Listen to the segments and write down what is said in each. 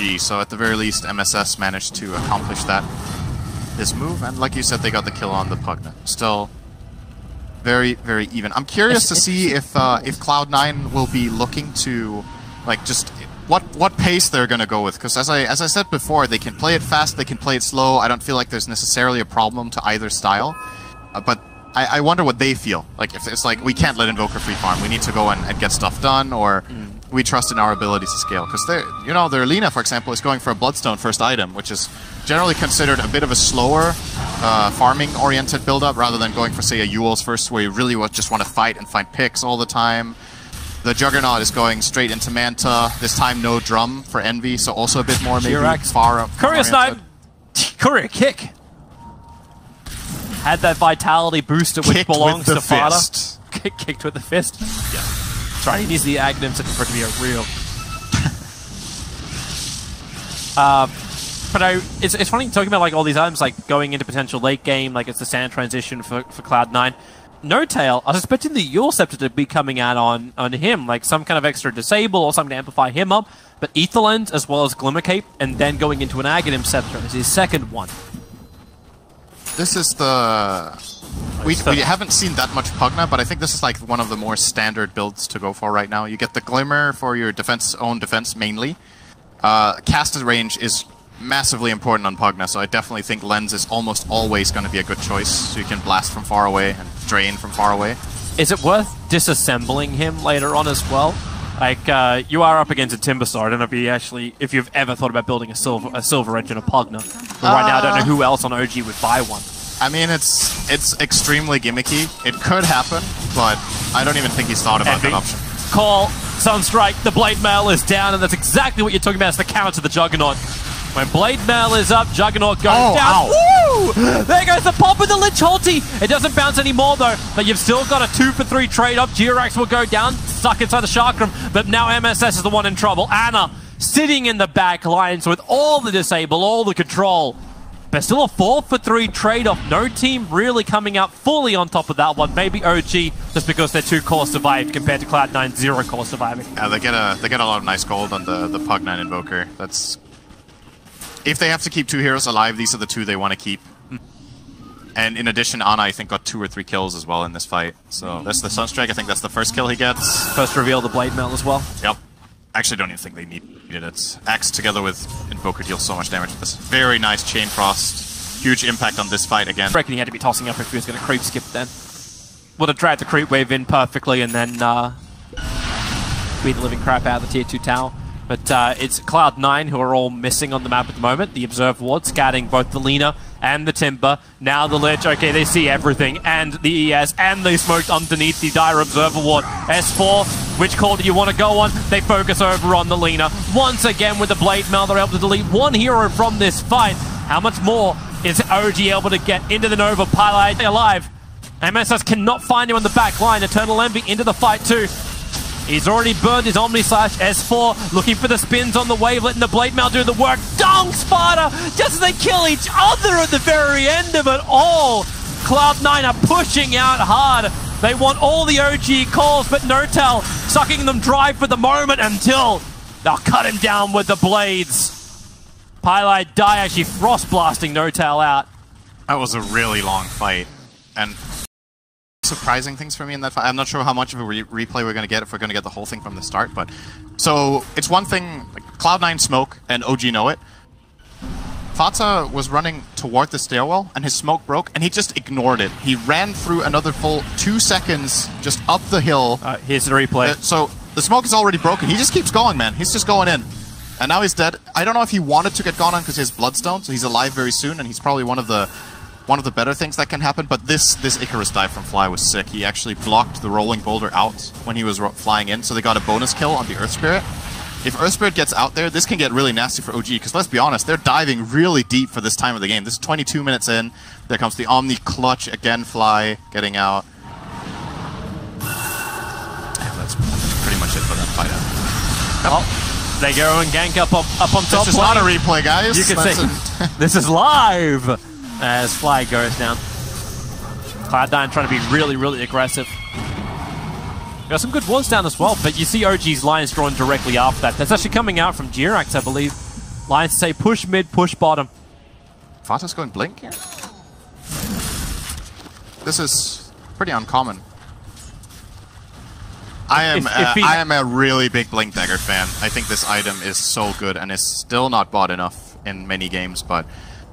OG, so at the very least MSS managed to accomplish this move, and like you said, they got the kill on the Pugna. Still very, very even. I'm curious to see if Cloud9 will be looking to, like, just what pace they're going to go with, because as I said before, they can play it fast, they can play it slow. I don't feel like there's necessarily a problem to either style, but I wonder what they feel. Like, if it's like, we can't let Invoker free farm, we need to go and get stuff done, or we trust in our abilities to scale. Because their Lina, for example, is going for a Bloodstone first item, which is generally considered a bit of a slower, farming-oriented build-up, rather than going for, say, a Eul's first, where you really just want to fight and find picks all the time. The Juggernaut is going straight into Manta, this time no drum for Envy, so also a bit more maybe far up. Courier snipe! Courier kick! Had that vitality booster which belongs to Fada. Kicked with the fist. Yeah. That's right, he needs the Aghanim for it to be a real... but it's funny talking about like all these items like going into potential late game, like it's the sand transition for Cloud9. No-Tail, I was expecting the Eul Scepter to be coming out on him, like some kind of extra disable or something to amplify him up, but Aetherlens as well as Glimmer Cape, and then going into an Aghanim Scepter is his second one. This is the... We haven't seen that much Pugna, but I think this is like one of the more standard builds to go for right now. You get the Glimmer for your own defense mainly. Casted range is massively important on Pugna, so I definitely think Lens is almost always going to be a good choice, so you can blast from far away and drain from far away. Is it worth disassembling him later on as well? Like, you are up against a Timber Star. I don't know if you've ever thought about building a Silver Edge and a Pugna. But right now, I don't know who else on OG would buy one. I mean, it's extremely gimmicky. It could happen, but I don't even think he's thought about that option. Call, Sunstrike, the Blade Mail is down, and that's exactly what you're talking about. It's the counter to the Juggernaut. When Blade Mail is up, Juggernaut goes down. Woo! There goes the pop with the Lich Ulti. It doesn't bounce anymore, though, but you've still got a 2-for-3 trade-up. Jirax will go down, stuck inside the Chakram, but now MSS is the one in trouble. Ana sitting in the back lines with all the disable, all the control. But still a 4-for-3 trade-off. No team really coming out fully on top of that one. Maybe OG, just because they're 2 core survived compared to Cloud9 0 core surviving. Yeah, they get a lot of nice gold on the Pugna Invoker. That's... If they have to keep 2 heroes alive, these are the 2 they want to keep. And in addition, Ana, I think, got 2 or 3 kills as well in this fight. So that's the Sunstrike. I think that's the first kill he gets. First reveal the Blade Mail as well. Yep. Actually, don't even think they needed it. Axe together with Invoker deals so much damage with this. Very nice Chain Frost. Huge impact on this fight again. I reckon he had to be tossing up if he was going to creep skip then. Would have dragged the creep wave in perfectly and then beat the living crap out of the tier 2 tower. But it's Cloud9 who are all missing on the map at the moment. The Observe Ward scouting both the Lina and the Timber. Now the Lich, okay, they see everything. And the ES, and they smoked underneath the Dire Observer Ward. S4, which call do you want to go on? They focus over on the Lina. Once again with the Blade Mail, they're able to delete 1 hero from this fight. How much more is OG able to get into the Nova? Pilot alive. MSS cannot find him on the back line. Eternal Envy into the fight too. He's already burned his Omni Slash. S4 looking for the spins on the wave, letting the Blade Mail do the work. Dong Sparta! Just as they kill each other at the very end of it all. Cloud9 are pushing out hard. They want all the OG calls, but No-Tail sucking them dry for the moment until they'll cut him down with the blades. Pylite die actually frost blasting No-Tail out. That was a really long fight. And surprising things for me in that fight. I'm not sure how much of a replay we're going to get, if we're going to get the whole thing from the start, but... So, it's one thing, like, Cloud9 smoke, and OG know it. Fata was running toward the stairwell, and his smoke broke, and he just ignored it. He ran through another full 2 seconds, just up the hill. Here's the replay. So, the smoke is already broken. He just keeps going, man. He's just going in. And now he's dead. I don't know if he wanted to get gone on because he has Bloodstone, so he's alive very soon, and he's probably one of the better things that can happen, but this Icarus dive from Fly was sick. He actually blocked the rolling boulder out when he was flying in, so they got a bonus kill on the Earth Spirit. If Earth Spirit gets out there, this can get really nasty for OG, because let's be honest, they're diving really deep for this time of the game. This is 22 minutes in. There comes the Omni Clutch, again Fly getting out. Yeah, that's pretty much it for that fight out. Well, they go and gank up on top. This is not a replay, guys. You can see, this is live! As Fly goes down. Cloud9 trying to be really, really aggressive. Got some good wards down as well, but you see OG's lines drawn directly after that. That's actually coming out from Jirax, I believe. Lions say push mid, push bottom. Vata's going blink here? This is pretty uncommon. I am a really big Blink Dagger fan. I think this item is so good and is still not bought enough in many games, but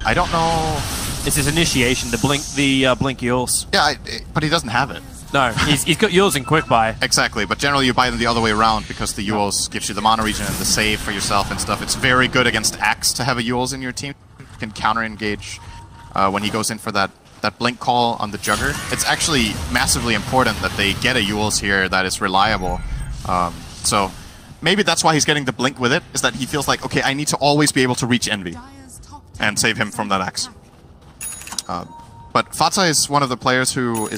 I don't know. It's his initiation, the blink Yules. Yeah, but he doesn't have it. No, he's got Yules in quick buy. Exactly, but generally you buy them the other way around because the Yules gives you the mana regen and the save for yourself and stuff. It's very good against Axe to have a Yules in your team. You can counter-engage when he goes in for that blink call on the Jugger. It's actually massively important that they get a Yules here that is reliable. So maybe that's why he's getting the blink with it, is that he feels like, okay, I need to always be able to reach Envy and save him from that Axe. But Vata is one of the players who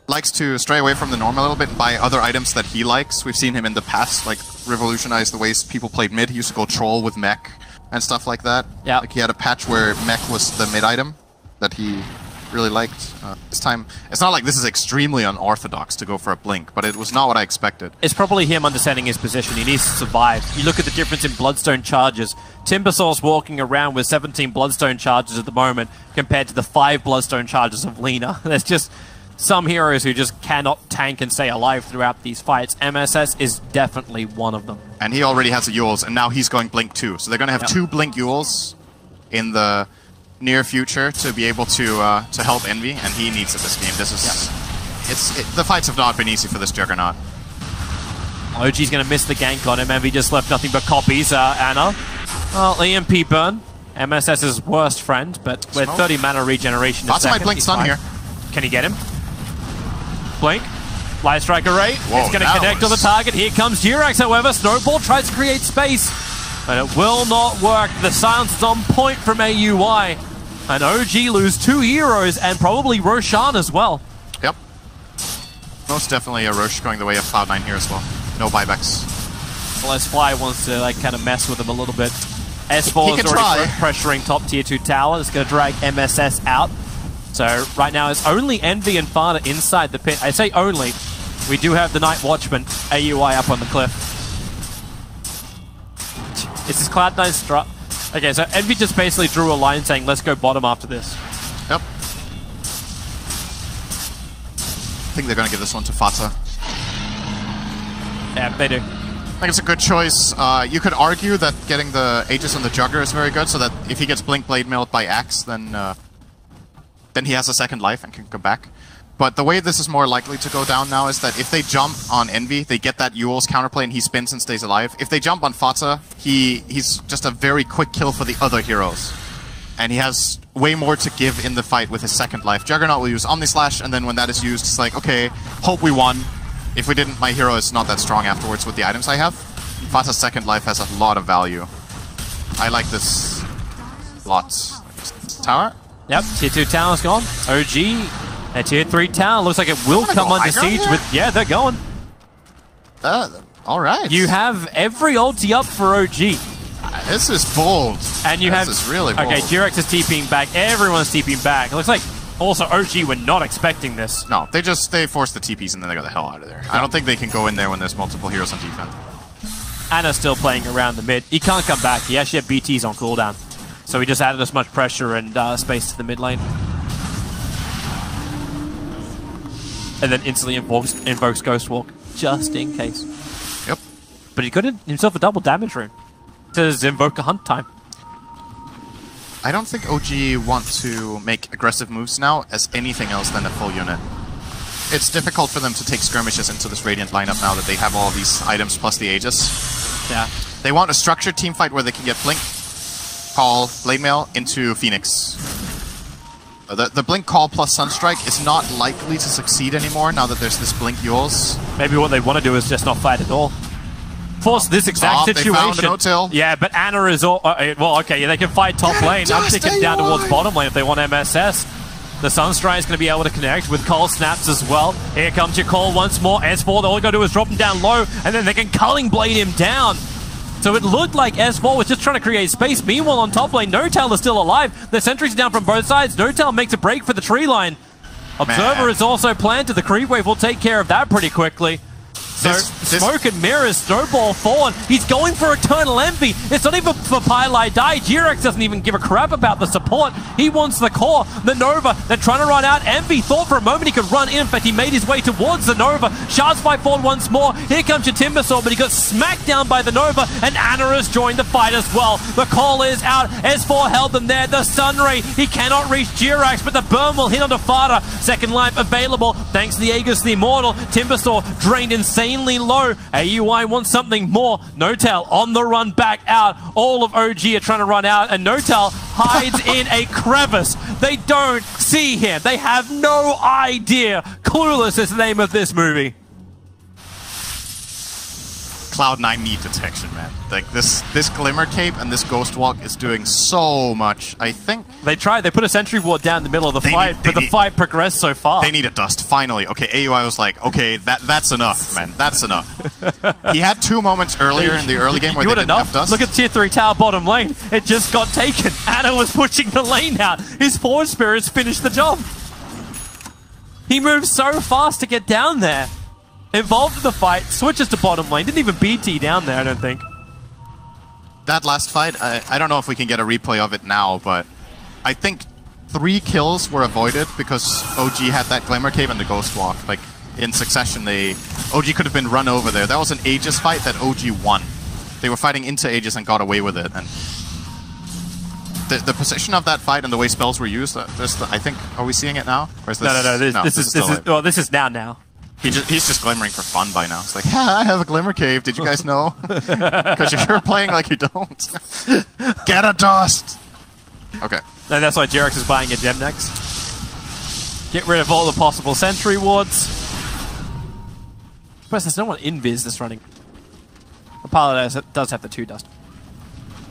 likes to stray away from the norm a little bit and buy other items that he likes. We've seen him in the past, like, revolutionize the ways people played mid. He used to go troll with mech and stuff like that. Yeah. Like, he had a patch where mech was the mid item that he really liked. This time, it's not like this is extremely unorthodox to go for a blink, but it was not what I expected. It's probably him understanding his position. He needs to survive. You look at the difference in Bloodstone charges. Timbersaur's walking around with 17 Bloodstone charges at the moment compared to the 5 Bloodstone charges of Lina. There's just some heroes who just cannot tank and stay alive throughout these fights. MSS is definitely one of them. And he already has a Yules, and now he's going blink too. So they're going to have 2 blink Yules in the near future to be able to help Envy, and he needs it this game. This is the fights have not been easy for this Juggernaut. OG's going to miss the gank on him. Envy just left nothing but copies. Anna, well, EMP burn, MSS's worst friend, but with 30 mana regeneration. That's my blink stun here. Can he get him? Blink. Light Strike Array. Whoa, it's going to connect to the target. Here comes Durax, however. Snowball tries to create space, but it will not work. The silence is on point from AUI. And OG lose 2 heroes and probably Roshan as well. Yep. Most definitely a Rosh going the way of Cloud9 here as well. No buybacks. Well, S-Fly wants to like kind of mess with him a little bit. S4 is already pressuring top tier 2 tower. It's going to drag MSS out. So right now it's only Envy and Fana inside the pit. I say only. We do have the Night Watchman, AUI up on the cliff. This is Cloud9's strut. Okay, so Envy just basically drew a line saying, let's go bottom after this. Yep. I think they're going to give this one to Vata. Yeah, they do. I think it's a good choice. You could argue that getting the Aegis on the Jugger is very good, so that if he gets Blink Blade Milled by Axe, then he has a second life and can come back. But the way this is more likely to go down now is that if they jump on Envy, they get that Yules counterplay and he spins and stays alive. If they jump on Vata, he's just a very quick kill for the other heroes. And he has way more to give in the fight with his second life. Juggernaut will use Omnislash, and then when that is used, it's like, okay, hope we won. If we didn't, my hero is not that strong afterwards with the items I have. Vata's second life has a lot of value. I like this a lot. Tower? Yep, tier 2 tower's gone. OG, a tier 3 tower looks like it will come under siege with... Yeah, they're going. Alright. You have every ulti up for OG. This is bold. And you this is really bold. Okay, Durex is TPing back. Everyone's TPing back. It looks like also OG were not expecting this. No, they forced the TPs and then they got the hell out of there. I don't think they can go in there when there's multiple heroes on defense. Anna's still playing around the mid. He can't come back. He actually had BTs on cooldown. So he just added as much pressure and space to the mid lane. And then instantly invokes Ghost Walk, just in case. Yep. But he got himself a double damage rune. Says invoke a hunt time. I don't think OG want to make aggressive moves now as anything else than a full unit. It's difficult for them to take skirmishes into this Radiant lineup now that they have all these items plus the Aegis. Yeah. They want a structured team fight where they can get Blink, Call, Blade Mail into Phoenix. The Blink Call plus Sunstrike is not likely to succeed anymore now that there's this Blink Yules. Maybe what they want to do is just not fight at all. Force this exact situation. They found an O-Tail. Yeah, but Anna is all... well, okay, yeah, they can fight top lane. I'm thinking down towards bottom lane if they want MSS. The Sunstrike is going to be able to connect with Cole Snaps as well. Here comes your call once more. S4, all you got to do is drop him down low, and then they can Culling Blade him down. So it looked like S4 was just trying to create space. Meanwhile, on top lane, No-Tail is still alive. The sentries down from both sides. No-Tail makes a break for the tree line. Observer is also planted. The creep wave will take care of that pretty quickly. So smoke and mirrors, snowball forward. He's going for Eternal Envy. It's not even for Pylai Die. G-Rex doesn't even give a crap about the support. He wants the core. The Nova, they're trying to run out. Envy thought for a moment he could run in. In fact, he made his way towards the Nova. Shards fight forward once more. Here comes your Timbersaw, but he got smacked down by the Nova, and Anna has joined the fight as well. The call is out. S4 held them there. The Sun Ray, he cannot reach G-Rex, but the burn will hit onto Fada. Second life available thanks to the Aegis the Immortal. Timbersaw drained insanely low. AUI wants something more. Notel on the run back out. All of OG are trying to run out, and Notel hides in a crevice. They don't see him. They have no idea. Clueless is the name of this movie. Cloud9 need detection, man. Like this Glimmer Cape and this Ghost Walk is doing so much. I think they tried. They put a sentry ward down in the middle of the fight, but the fight progressed so far. They need a dust finally. Okay, AUI was like, okay, that's enough, man. That's enough. He had 2 moments earlier in the early game where they didn't have dust. Look at tier 3 tower bottom lane. It just got taken. Anna was pushing the lane out. His forward spirits finished the job. He moved so fast to get down there. Involved in the fight, switches to bottom lane. Didn't even BT down there, I don't think. That last fight, I don't know if we can get a replay of it now, but I think 3 kills were avoided because OG had that Glimmer Cave and the Ghost Walk. Like, in succession, OG could have been run over there. That was an Aegis fight that OG won. They were fighting into Aegis and got away with it. And the position of that fight and the way spells were used, I think, are we seeing it now? Or is this, no, this is now. He's just glimmering for fun by now. It's like, yeah, I have a Glimmer Cave. Did you guys know? Because you're playing like you don't. Get a dust! Okay. And that's why G-Rex is buying a gem next. Get rid of all the possible sentry wards. Plus, there's no one invis that's running. The pilot does have the 2 dust.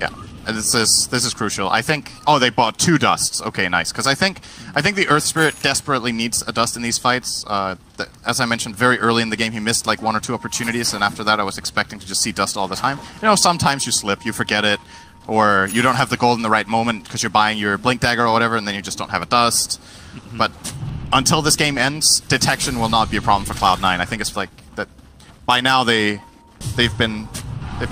Yeah. And this is crucial. I think... Oh, they bought 2 dusts. Okay, nice. Because I think the Earth Spirit desperately needs a dust in these fights. As I mentioned, very early in the game, he missed like 1 or 2 opportunities, and after that, I was expecting to just see dust all the time. You know, sometimes you slip, you forget it, or you don't have the gold in the right moment because you're buying your Blink Dagger or whatever, and then you just don't have a dust. But until this game ends, detection will not be a problem for Cloud9. I think it's like that. By now, they've been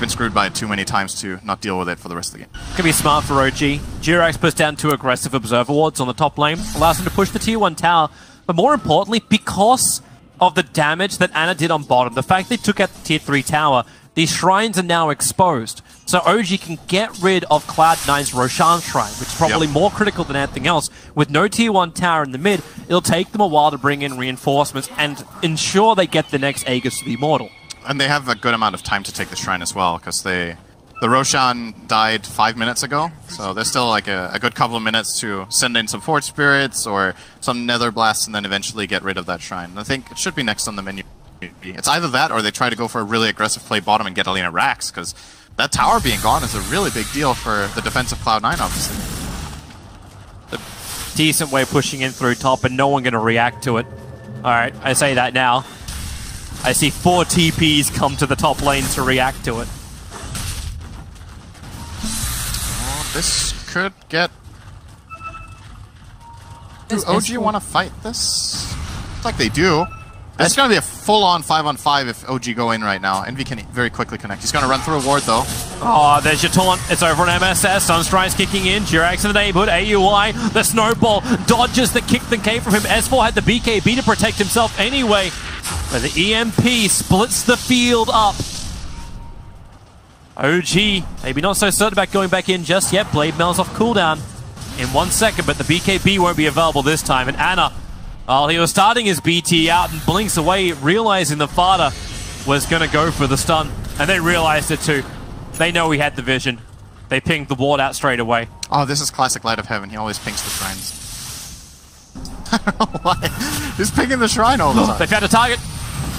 screwed by it too many times to not deal with it for the rest of the game. Could be smart for OG. G-Rex puts down 2 aggressive Observer wards on the top lane, allows him to push the tier 1 tower, but more importantly, because of the damage that Anna did on bottom, the fact they took out the tier 3 tower, these shrines are now exposed. So OG can get rid of Cloud9's Roshan Shrine, which is probably more critical than anything else. With no tier 1 tower in the mid, it'll take them a while to bring in reinforcements and ensure they get the next Aegis to the Immortal. And they have a good amount of time to take the shrine as well, because the Roshan died 5 minutes ago, so there's still like a good couple of minutes to send in some Forge Spirits or some Nether Blasts and then eventually get rid of that shrine. And I think it should be next on the menu. It's either that or they try to go for a really aggressive play bottom and get Alina Rax, because that tower being gone is a really big deal for the defense of Cloud9, obviously. A decent way of pushing in through top and no one going to react to it. Alright, I say that now. I see 4 TPs come to the top lane to react to it. Oh, this could get... Do OG want to fight this? Looks like they do. It's going to be a full-on 5-on-5 if OG go in right now. Envy can very quickly connect. He's going to run through a ward, though. Oh, there's your taunt. It's over on MSS. Sunstride's kicking in. G-Rex in the neighborhood. AUI, the snowball, dodges the kick that came from him. S4 had the BKB to protect himself anyway. But the EMP splits the field up. OG, maybe not so certain about going back in just yet. Blade Mail's off cooldown in 1 second, but the BKB won't be available this time. And Anna, while he was starting his BT out and blinks away, realizing the Fada was going to go for the stun. And they realized it too. They know he had the vision. They pinged the ward out straight away. Oh, this is classic Light of Heaven. He always pings the shrines. I don't know why. He's pinging the shrine all the time. They found a target.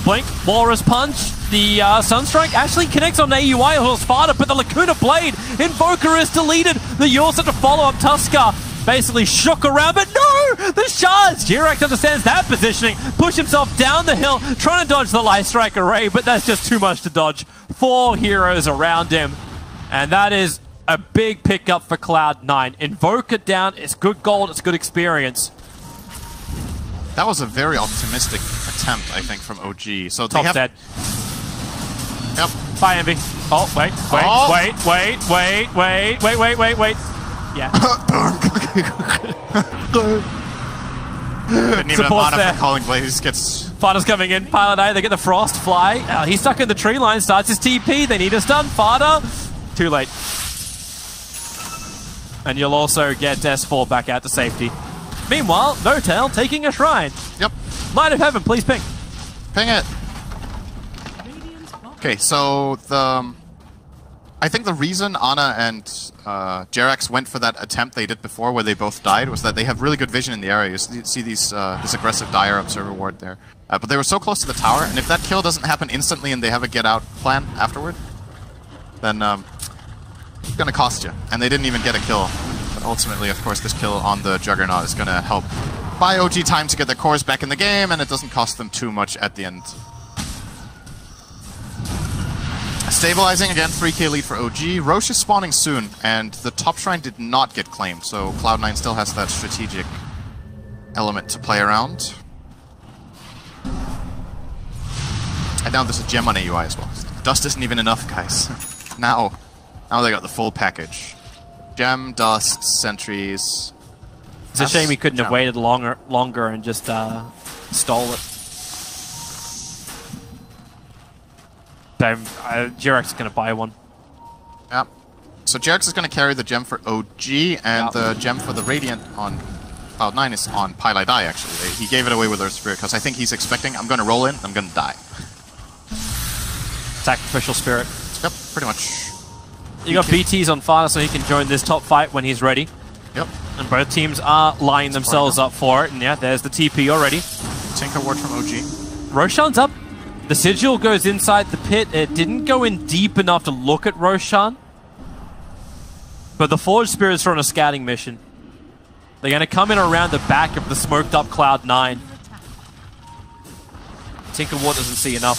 Blink, Walrus Punch. The Sunstrike actually connects on AUI or Sparta, but the Lacuna Blade Invoker is deleted. The Yaws have to follow up Tuskar. Basically shook around, but no! The shards! G-Rex understands that positioning, push himself down the hill, trying to dodge the Light Strike array, but that's just too much to dodge. 4 heroes around him, and that is a big pickup for Cloud9. Invoker down, it's good gold, it's good experience. That was a very optimistic attempt, I think, from OG. So Top dead. Yep. Bye, Envy. Oh, wait. Yeah. Didn't even have Support's mana there. for Calling Blade. He just gets... Fada's coming in. Pilot Eye, they get the Frost Fly. He's stuck in the tree line, starts his TP. They need a stun. Fada. Too late. And you'll also get S4 back out to safety. Meanwhile, No-Tail taking a shrine. Yep. Light of Heaven, please ping. Ping it. Okay, so I think the reason Ana and Jerax went for that attempt they did before, where they both died, was that they have really good vision in the area. You see these this aggressive Dire Observer Ward there, but they were so close to the tower, and if that kill doesn't happen instantly and they have a get out plan afterward, then it's gonna cost you. And they didn't even get a kill. But ultimately, of course, this kill on the Juggernaut is gonna help buy OG time to get their cores back in the game, and it doesn't cost them too much at the end. Stabilizing again, 3k lead for OG. Roche is spawning soon, and the top shrine did not get claimed, so Cloud9 still has that strategic element to play around. And now there's a gem on AUI as well. Dust isn't even enough, guys. now they got the full package. Gem, dust, sentries. It's a shame he couldn't have waited longer and just stole it. Jerax is going to buy one. Yep. So Jerax is going to carry the gem for OG, and the gem for the Radiant on Cloud9 is on Pilot Eye, actually. He gave it away with Earth Spirit, because I think he's expecting, I'm going to roll in, I'm going to die. Sacrificial Spirit. Yep, pretty much. You got BTs on Fana, so he can join this top fight when he's ready. Yep. And both teams are lining themselves up for it, and yeah, there's the TP already. Tinker Ward from OG. Roshan's up. The Sigil goes inside the pit. It didn't go in deep enough to look at Roshan. But the Forge Spirits are on a scouting mission. They're going to come in around the back of the smoked up Cloud9. Tinker Ward doesn't see enough.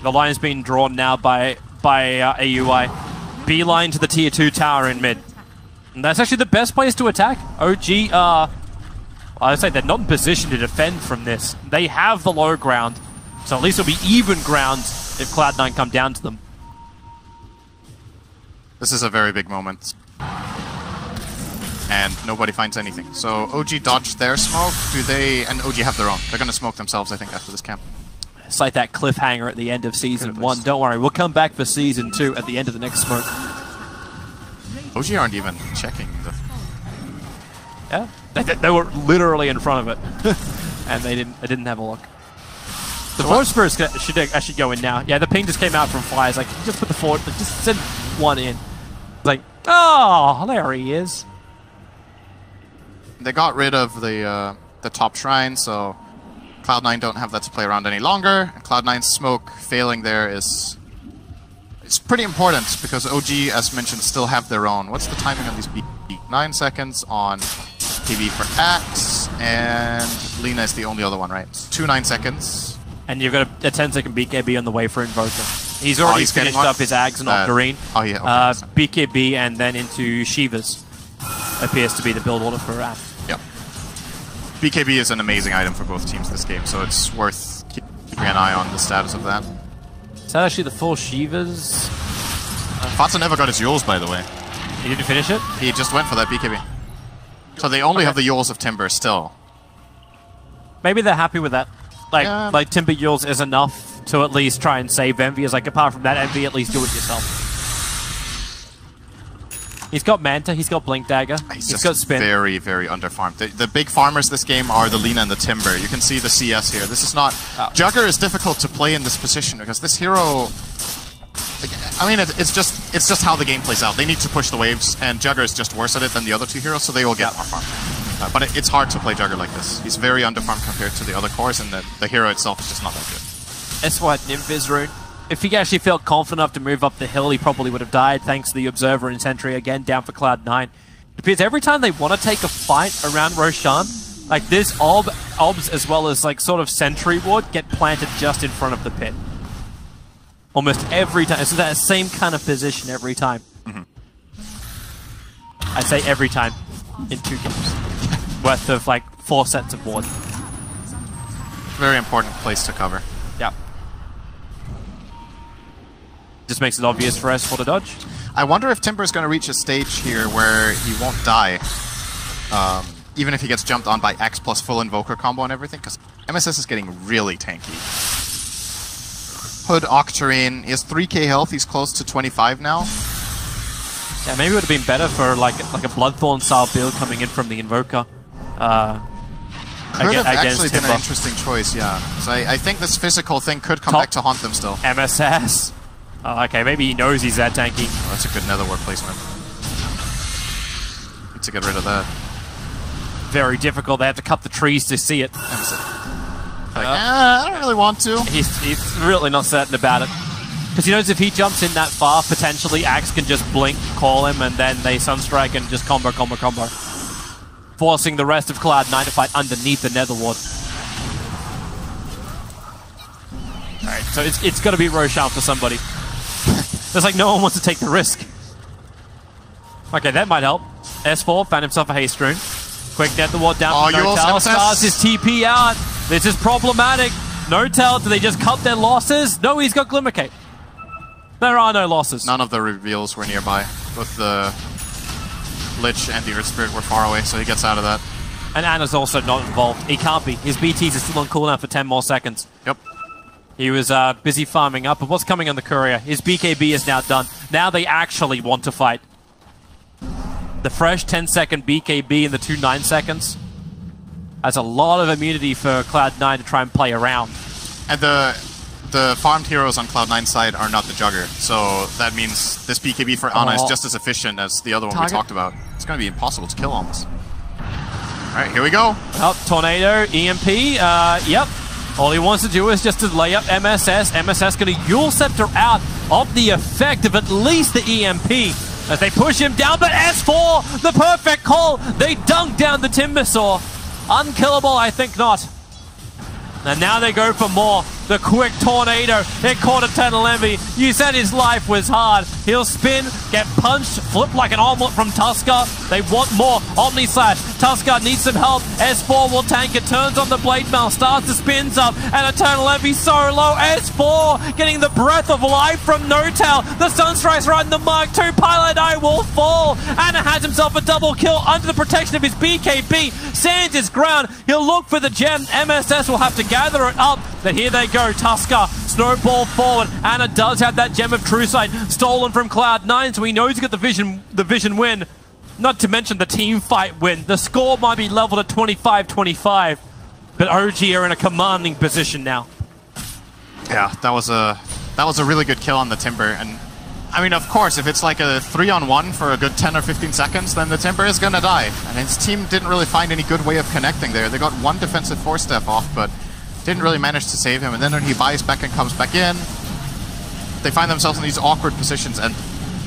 The line's being drawn now by AUI. Beeline to the tier 2 tower in mid. And that's actually the best place to attack. OG I'd say they're not in position to defend from this. They have the low ground, so at least it'll be even ground if Cloud9 come down to them. This is a very big moment. And nobody finds anything. So OG dodged their smoke. And OG have their own. They're going to smoke themselves, I think, after this camp. It's like that cliffhanger at the end of Season 1. Don't worry, we'll come back for Season 2 at the end of the next smoke. OG aren't even checking the... Yeah, they were literally in front of it, and they didn't have a look. The Forge Spirits should actually go in now. Yeah, the ping just came out from Flyers. Like, just put the forward, just send one in. Like, oh, there he is. They got rid of the top shrine, so Cloud9 don't have that to play around any longer. Cloud9's smoke failing there is... It's pretty important, because OG, as mentioned, still have their own. What's the timing on these B? 9 seconds on TV for Axe, and Lina is the only other one, right? 2 9 seconds. And you've got a 10-second BKB on the way for Invoker. He's already finished up his Ags and Octarine. Oh, yeah. Okay, BKB and then into Shiva's. Appears to be the build order for App. Yep. BKB is an amazing item for both teams this game, so it's worth keeping an eye on the status of that. Is that actually the full Shiva's? Fatsa never got his Yules, by the way. He didn't finish it? He just went for that BKB. So they only have the Yules of Timber still. Maybe they're happy with that. Like Timber Yules is enough to at least try and save Envy. It's like, apart from that, Envy, at least do it yourself. He's got Manta, he's got Blink Dagger, he's got Spin. Very, very underfarmed. The big farmers this game are the Lina and the Timber. You can see the CS here. This is not... Jugger is difficult to play in this position, because this hero... I mean, it's just how the game plays out. They need to push the waves, and Jugger is just worse at it than the other two heroes, so they will get more farm. But it's hard to play Jugger like this. He's very underfarmed compared to the other cores, and the hero itself is just not that good. That's why Nymph rune. If he actually felt confident enough to move up the hill, he probably would have died, thanks to the Observer and Sentry again down for Cloud9. It appears every time they want to take a fight around Roshan, like this Obs as well as like sort of Sentry Ward get planted just in front of the pit. Almost every time. It's that same kind of position every time. I say every time in 2 games. Worth of like 4 sets of ward. Very important place to cover. Yeah. just makes it obvious for S4 to dodge. I wonder if Timber's going to reach a stage here where he won't die, even if he gets jumped on by X plus full Invoker combo and everything, because MSS is getting really tanky. Hood, Octarine, he has 3k health, he's close to 25 now. Yeah, maybe it would have been better for like a Bloodthorn style build coming in from the Invoker. Could have actually been an interesting choice, yeah. So I think this physical thing could come back to haunt them still. MSS. Oh, okay, maybe he knows he's that tanky. Oh, that's a good Netherwar placement. Need to get rid of that. Very difficult. They have to cut the trees to see it. Like, I don't really want to. He's really not certain about it. Because he knows if he jumps in that far, potentially Axe can just blink, call him, and then they Sunstrike and just combo. Forcing the rest of Cloud9 to fight underneath the Nether Ward. Alright, so it's got to be Roshan for somebody. There's like no one wants to take the risk. Okay, that might help. S4 found himself a haste rune. Quick Nether Ward down from Notel. Stars his TP out. This is problematic. Notel, do they just cut their losses? No, he's got Glimmercape. There are no losses. None of the reveals were nearby. Both the Lich and the Earth Spirit were far away, so he gets out of that. And Anna's also not involved. He can't be. His BTs are still on cooldown for 10 more seconds. Yep. He was busy farming up, but what's coming on the courier? His BKB is now done. Now they actually want to fight. The fresh 10-second BKB in the 2 9 seconds. That's a lot of immunity for Cloud9 to try and play around. And the farmed heroes on Cloud9's side are not the Jugger, so that means this BKB for Ana is just as efficient as the other one we talked about. It's going to be impossible to kill almost. Alright, here we go. Well, Tornado, EMP, yep. All he wants to do is just to lay up MSS. MSS going to Yule Scepter out of the effect of at least the EMP as they push him down, but S4, the perfect call. They dunk down the Timbersaw. Unkillable, I think not. And now they go for more. The quick Tornado. It caught Eternal Envy. You said his life was hard. He'll spin, get punched, flip like an omelet from Tusker. They want more. Omni Slash. Tusker needs some help. S4 will tank it. Turns on the Blade Mail. Starts the spins up. And Eternal Envy so low. S4 getting the breath of life from Notel. The Sunstrike's right in the mark. 2 Pilot Eye will fall. Anna has himself a double kill under the protection of his BKB. Sands his ground. He'll look for the gem. MSS will have to gather it up. But here they go. Tusker, snowball forward. Anna does have that Gem of True Sight stolen from Cloud9, so he knows he's got the vision win. Not to mention the team fight win. The score might be leveled at 25-25, but OG are in a commanding position now. Yeah, that was a really good kill on the Timber, and I mean, of course, if it's like a 3-on-1 for a good 10 or 15 seconds, then the Timber is gonna die. And his team didn't really find any good way of connecting there. They got one defensive 4-step off, but didn't really manage to save him, and then when he buys back and comes back in, they find themselves in these awkward positions, and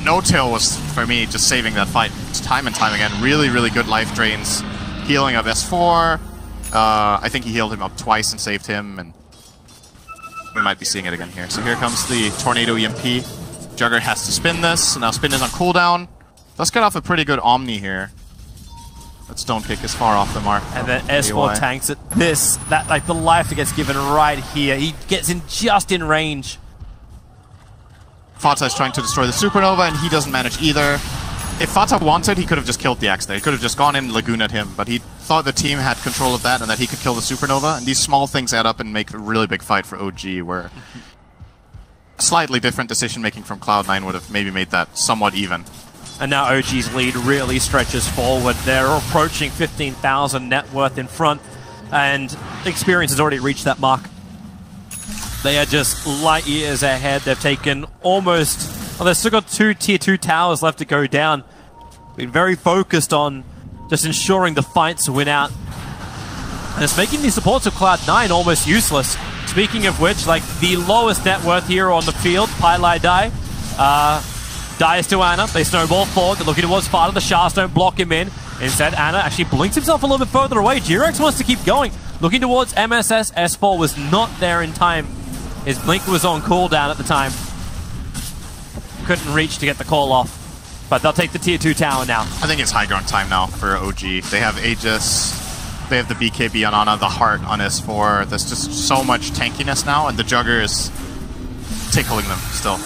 No-Tail was, for me, just saving that fight time and time again. Really, really good life drains. Healing of S4. I think he healed him up twice and saved him, and we might be seeing it again here. So here comes the Tornado EMP. Jugger has to spin this, so now spin is on cooldown. Let's get off a pretty good Omni here. That stone kick is far off the mark. And then S4 tanks it. Like the life that gets given right here. He gets in just in range. Fata is trying to destroy the Supernova, and he doesn't manage either. If Fata wanted, he could have just killed the Axe there. He could have just gone in Lagoon at him, but he thought the team had control of that and that he could kill the Supernova, and these small things add up and make a really big fight for OG, where slightly different decision-making from Cloud9 would have maybe made that somewhat even. And now OG's lead really stretches forward. They're approaching 15,000 net worth in front, and Experience has already reached that mark. They are just light years ahead. They've taken almost... Well, they've still got 2 tier 2 towers left to go down. Been very focused on just ensuring the fights win out. And it's making the supports of Cloud9 almost useless. Speaking of which, like the lowest net worth hero on the field, Pylai Dai, dies to Anna. They snowball forward. They're looking towards Fata. The Shafts don't block him in. Instead, Anna actually blinks himself a little bit further away. G-Rex wants to keep going. Looking towards MSS. S4 was not there in time. His blink was on cooldown at the time. Couldn't reach to get the call off. But they'll take the tier 2 tower now. I think it's high ground time now for OG. They have Aegis. They have the BKB on Ana, the Heart on S4. There's just so much tankiness now, and the Jugger is tickling them still.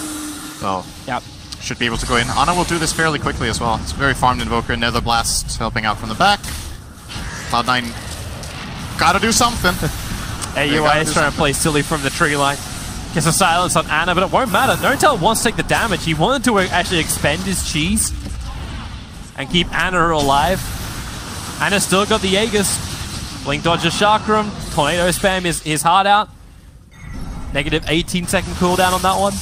So Yep. should be able to go in. Ana will do this fairly quickly as well. It's a very farmed Invoker. Nether Blast helping out from the back. Cloud9 gotta do something. AUI is trying to play silly from the tree line. Gets a silence on Ana, but it won't matter. Notel wants to take the damage. He wanted to actually expend his cheese and keep Ana alive. Ana's still got the Aegis. Blink dodges Chakram. Tornado spam his heart out. Negative 18-second cooldown on that one.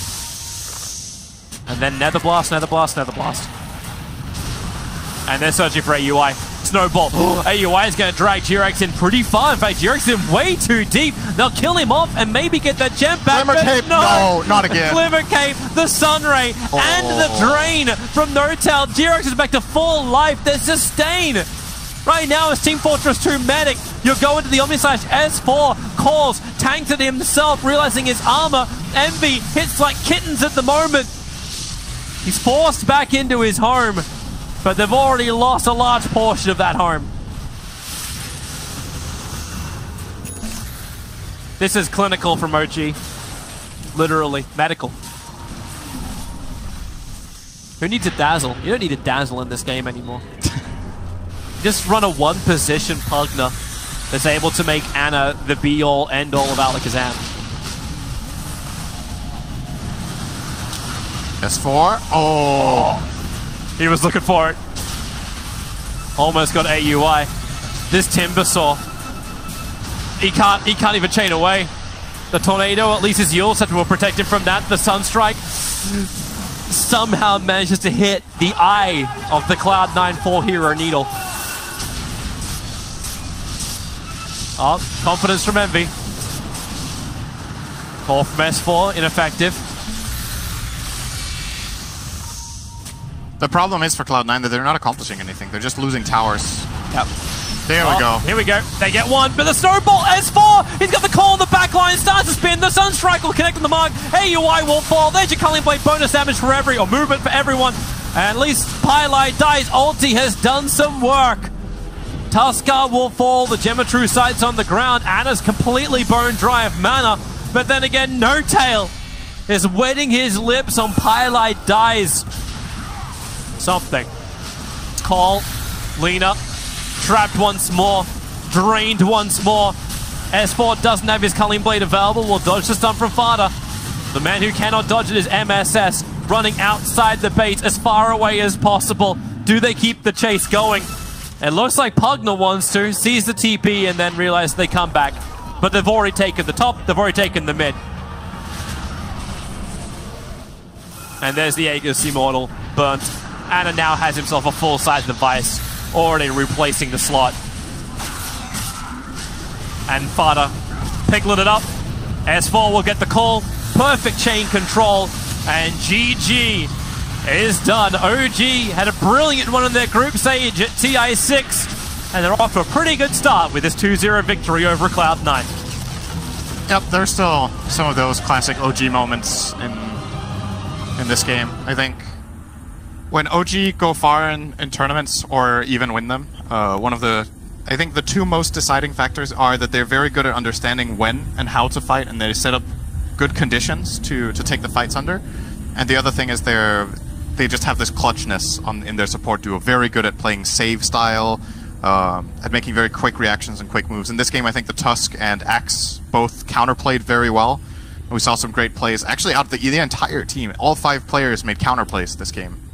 And then Nether Blast, Nether Blast, Nether Blast. And they're searching for AUI. Snowball. AUI is going to drag G-Rex in pretty far. In fact, G-Rex is in way too deep. They'll kill him off and maybe get that gem back. Glimmer Cape. No, not again. Glimmer Cape, the Sunray, and the Drain from Notel. G-Rex is back to full life. There's Sustain. Right now, as Team Fortress 2 medic, you're going to the Omnislash S4, calls, tanks it himself, realizing his armor. Envy hits like kittens at the moment. He's forced back into his home, but they've already lost a large portion of that home. This is clinical from OG. Literally. Medical. Who needs a dazzle? You don't need a dazzle in this game anymore. Just run a one-position Pugna that's able to make Ana the be-all, end-all of Alakazam. S4. Oh. He was looking for it. Almost got AUI. This Timbersaw. He can't even chain away. The Tornado, at least his Yule Scepter will protect him from that. The Sunstrike somehow manages to hit the eye of the Cloud9 4-hero Needle. Oh, confidence from Envy. Call from S4, ineffective. The problem is for Cloud9 that they're not accomplishing anything. They're just losing towers. Yep. There we go. Here we go. They get one, but the Snowball, S4! He's got the call on the back line, starts to spin, the Sunstrike will connect on the mark, AUI will fall, there's your Culling Blade, bonus damage for movement for everyone. And at least Pylite dies, ulti has done some work. Tuskar will fall, the Geometry Sight's on the ground, Ana's completely bone dry of mana, but then again, Notail is wetting his lips on Pylite dies. Something. Call, Lena, trapped once more, drained once more. S4 doesn't have his Culling Blade available, will dodge the stun from Fada. The man who cannot dodge it is MSS, running outside the bait as far away as possible. Do they keep the chase going? It looks like Pugna wants to, sees the TP and then realizes they come back. But they've already taken the top, they've already taken the mid. And there's the Aegis Immortal, burnt. Ana now has himself a full-size device, already replacing the slot. And Fada piglet it up. S4 will get the call. Perfect chain control. And GG is done. OG had a brilliant one in their group stage at TI6. And they're off to a pretty good start with this 2-0 victory over Cloud9. Yep, there's still some of those classic OG moments in this game, I think. When OG go far in tournaments or even win them, I think the two most deciding factors are that they're very good at understanding when and how to fight, and they set up good conditions to take the fights under. And the other thing is they just have this clutchness in their support duo. Very good at playing save style, at making very quick reactions and quick moves. In this game, I think the Tusk and Axe both counterplayed very well. We saw some great plays. Actually, out of the entire team, all 5 players made counterplays this game.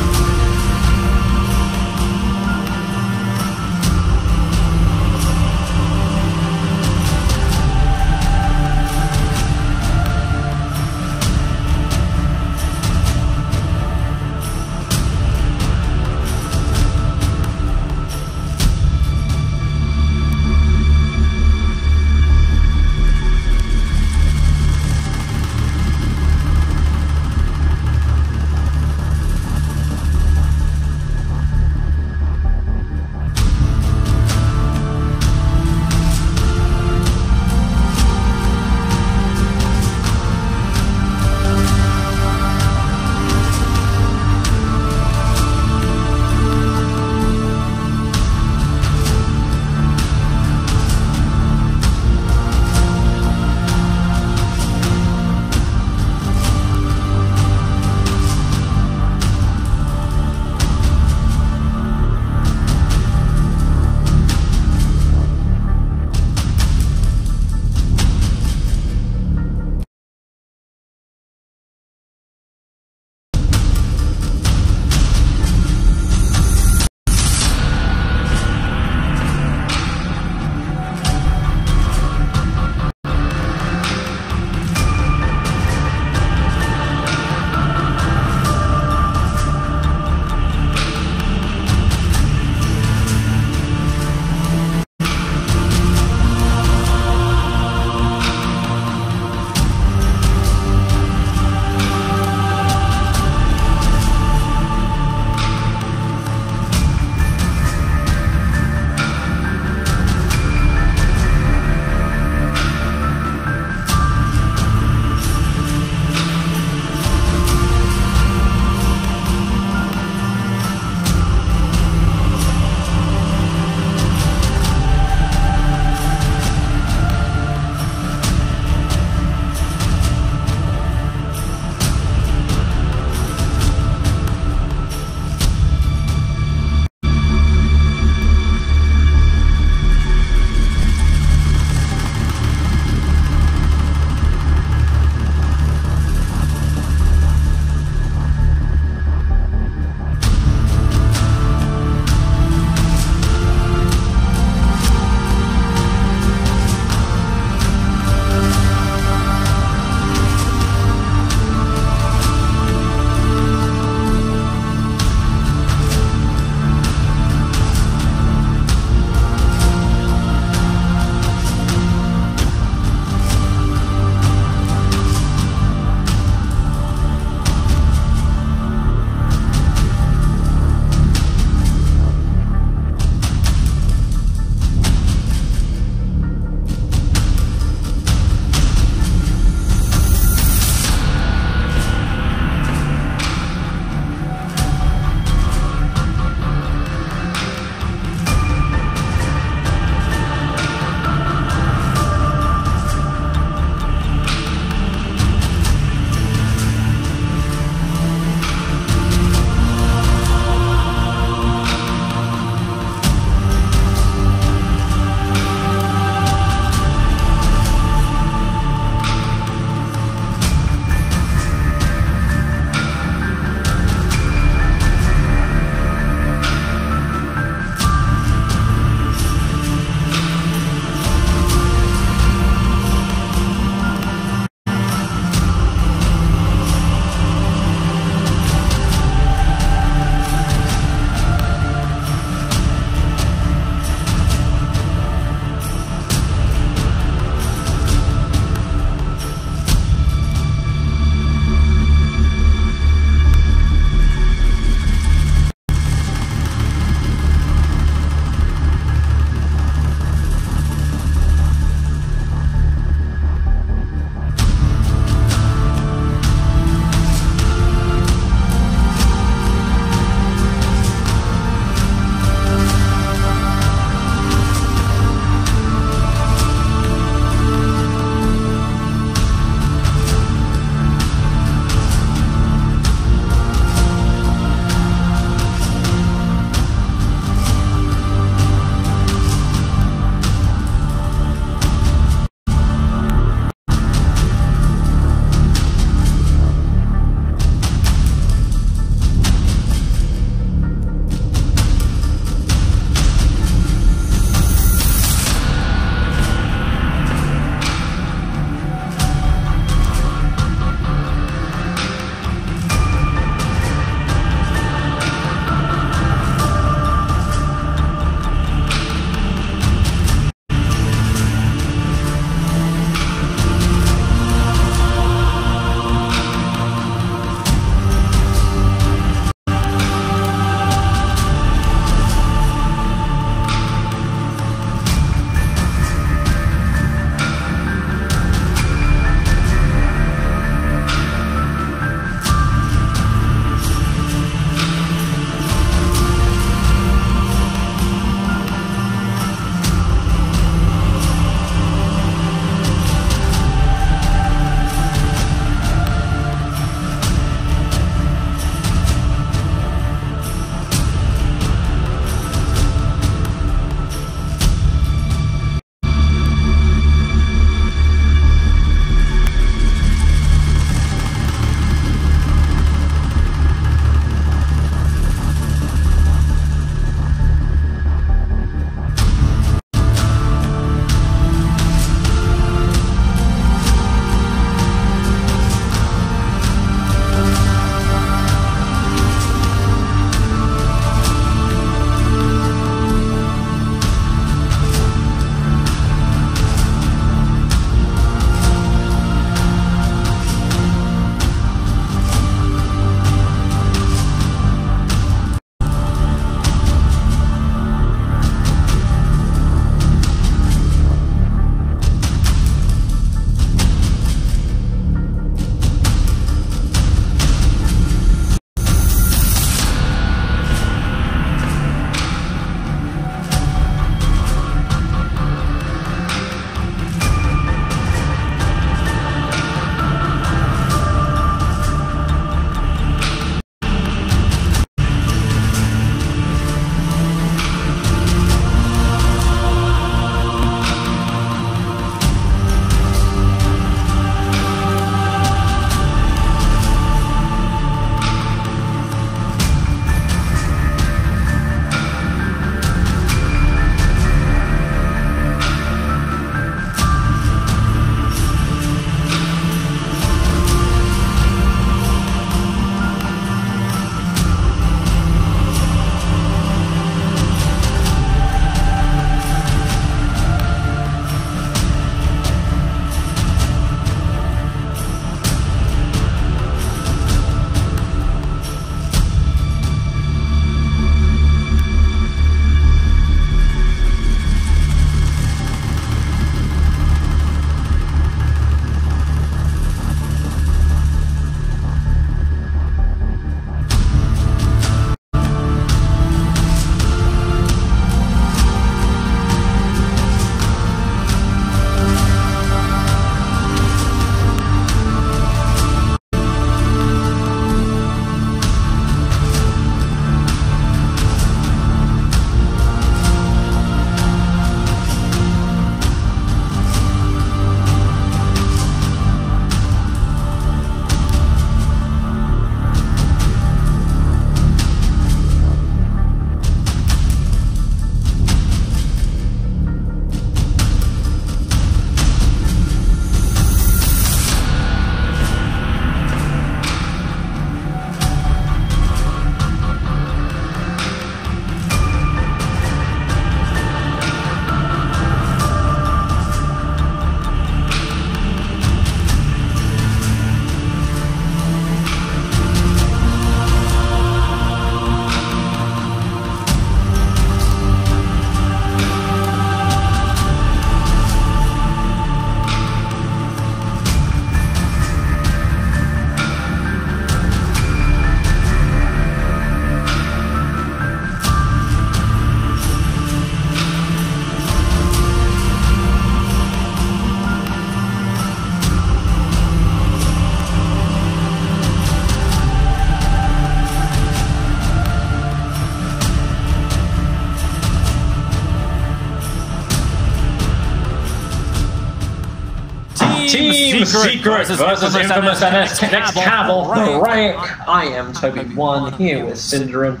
Team Secret versus Infamous and next Cabal rank. I am Toby1 here with Cinderin.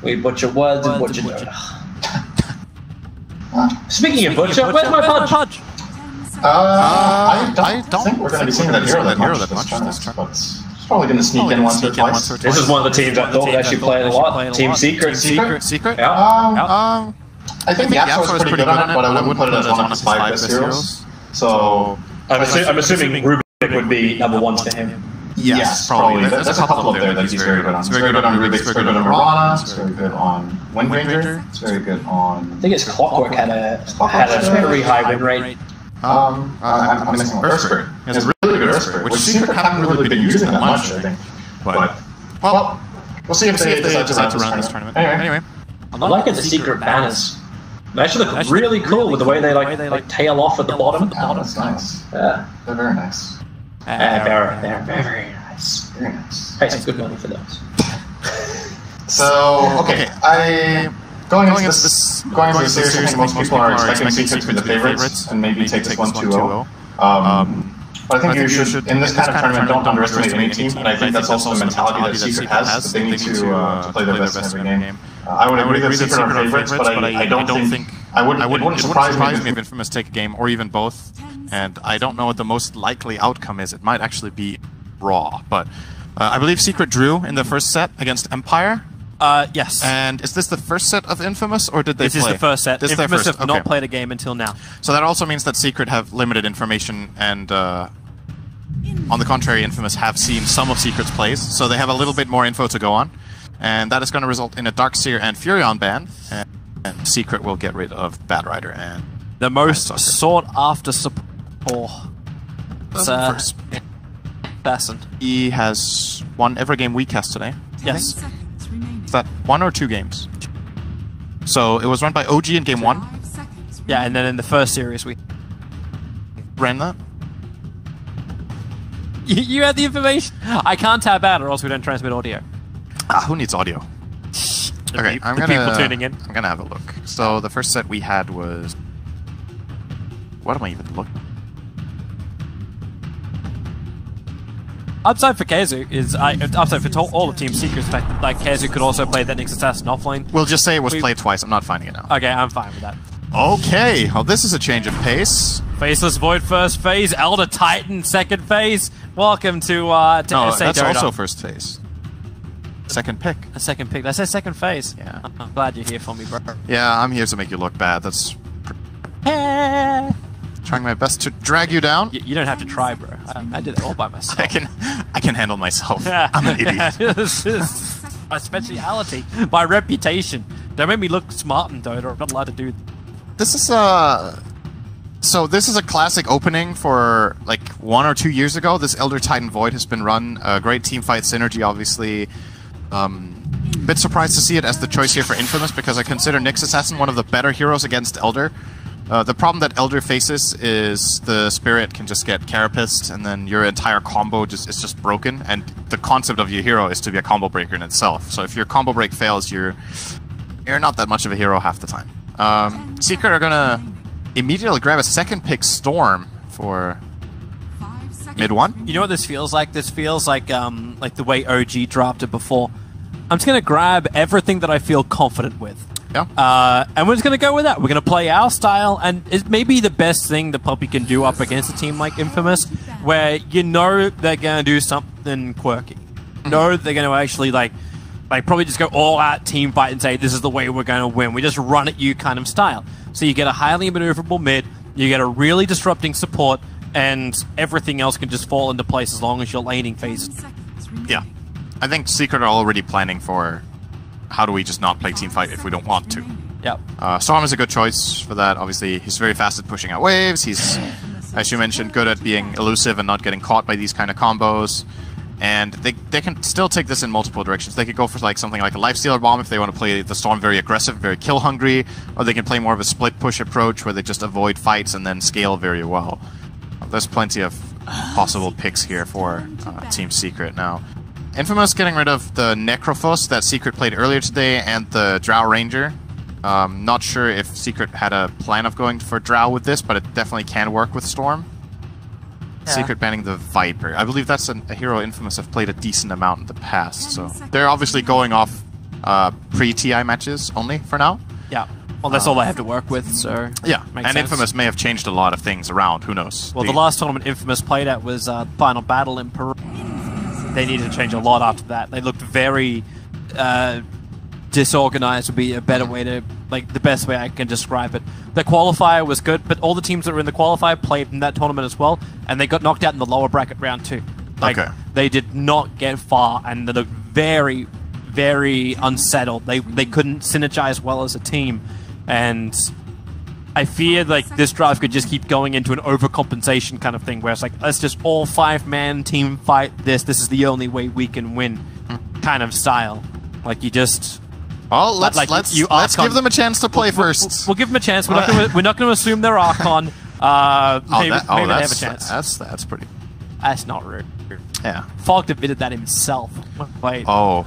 We butcher words and butcher Dota. Speaking of butcher, where's my Pudge? I don't think we're going to be seeing that hero that much this turn, but it's probably going to sneak in once or twice. This is one of the teams I thought actually played a lot. Team Secret. Secret? Yeah. I think Yapso is pretty good on it, but I wouldn't put it as one of his 5 best heroes. So I'm assuming Rubik would be number 1 for him. Yes, probably. There's a couple up there that he's very good on. He's very good on Rubik, he's very good on Mirana, he's very good on Windranger, he's very good on... I think his Clockwork had a very high win rate. I'm missing Earthspirit. He has a really good Earthspirit, which Secret haven't really been using that much, I think. But, well, we'll see if they decide to run this tournament. Anyway. I'm liking the Secret banners. They actually look really cool with the way they like tail off at the bottom. Yeah, that's nice. Yeah. They're very nice. They're very nice. Very nice. Pay some good money for those. So, okay, going into this series, I think most people are expecting Secret to be the favorites and maybe take this one 2-0. But I think you should, in this kind of tournament, don't underestimate any team, and I think that's also the mentality that Secret has, that they need to play their best in every game. I would agree that Secret are favorites, but I don't think... It wouldn't surprise me if Infamous take a game, or even both, and I don't know what the most likely outcome is. It might actually be Raw, but I believe Secret drew in the first set against Empire. Yes. And is this the first set of Infamous, or did they play? This is the first set. Infamous have okay. not played a game until now. So that also means that Secret have limited information, and on the contrary, Infamous have seen some of Secret's plays, so they have a little bit more info to go on. And that is going to result in a Darkseer and Furion ban, and Secret will get rid of Batrider and the most sought-after support. Assassin. He has won every game we cast today. Yes. Is that 1 or 2 games? So it was run by OG in game 1. Yeah, and then in the first series we ran that. You had the information. I can't tab out, or else we don't transmit audio. Who needs audio? Okay, people tuning in. I'm gonna have a look. So the first set we had was... What am I even looking? Upside for Keizu is... upside for all the Team Secrets, fact that like, Keizu could also play that Nyx Assassin offlane. We'll just say it was played twice. I'm not finding it now. Okay, I'm fine with that. Okay, well this is a change of pace. Faceless Void first phase, Elder Titan second phase. Welcome to no, SA that's Dota. also first phase. Second pick. A second pick. That's a second phase. Yeah. I'm glad you're here for me, bro. Yeah, I'm here to make you look bad. That's... Trying my best to drag you down. You don't have to try, bro. I did it all by myself. I can handle myself. I'm an idiot. This is my speciality, my reputation. Don't make me look smart in Dota. I'm not allowed to do. This is a... So this is a classic opening for like 1 or 2 years ago. This Elder Titan Void has been run. Great team fight synergy, obviously. Bit surprised to see it as the choice here for Infamous, because I consider Nyx Assassin one of the better heroes against Elder. The problem that Elder faces is the Spirit can just get carapaced, and then your entire combo is just broken, and the concept of your hero is to be a combo breaker in itself. So if your combo break fails, you're not that much of a hero half the time. Secret are gonna immediately grab a second pick Storm for mid 1. You know what this feels like? This feels like the way OG drafted before. I'm just gonna grab everything that I feel confident with. Yeah. And we're just gonna go with that. We're gonna play our style, and it may be the best thing that Puppy can do up against a team like Infamous, where you know they're gonna do something quirky. You know they're gonna actually like probably just go all out team fight and say this is the way we're gonna win. We just run at you kind of style. So you get a highly maneuverable mid, you get a really disrupting support, and everything else can just fall into place as long as your laning phases. Yeah. I think Secret are already planning for how do we just not play teamfight if we don't want to. Yep. Storm is a good choice for that. Obviously, he's very fast at pushing out waves. He's, as you mentioned, good at being elusive and not getting caught by these kind of combos. And they can still take this in multiple directions. They could go for like something like a Lifestealer Bomb if they want to play the Storm very aggressive, very kill-hungry, or they can play more of a split push approach where they just avoid fights and then scale very well. There's plenty of possible picks here for Team Secret now. Infamous getting rid of the Necrophos that Secret played earlier today and the Drow Ranger. Not sure if Secret had a plan of going for Drow with this, but it definitely can work with Storm. Secret banning the Viper. I believe that's a hero Infamous have played a decent amount in the past, so they're obviously going off pre-TI matches only for now. Yeah. Well, that's all I have to work with, so... Yeah, and sense. Infamous may have changed a lot of things around, who knows? Well, the last tournament Infamous played at was Final Battle in Peru. They needed to change a lot after that. They looked very disorganized would be a better way to... like, the best way I can describe it. The qualifier was good, but all the teams that were in the qualifier played in that tournament as well, and they got knocked out in the lower bracket round 2. Like, they did not get far, and they looked very, very unsettled. They couldn't synergize well as a team. And I fear like this drive could just keep going into an overcompensation kind of thing, where it's like, let's just all 5-man team fight this. This is the only way we can win, kind of style. Like you just. Oh, let's give them a chance to play first. We'll give them a chance. We're not going to assume they're Archon. Maybe they have a chance. That's pretty. That's not rude. Yeah. Falk admitted that himself. Wait. Oh.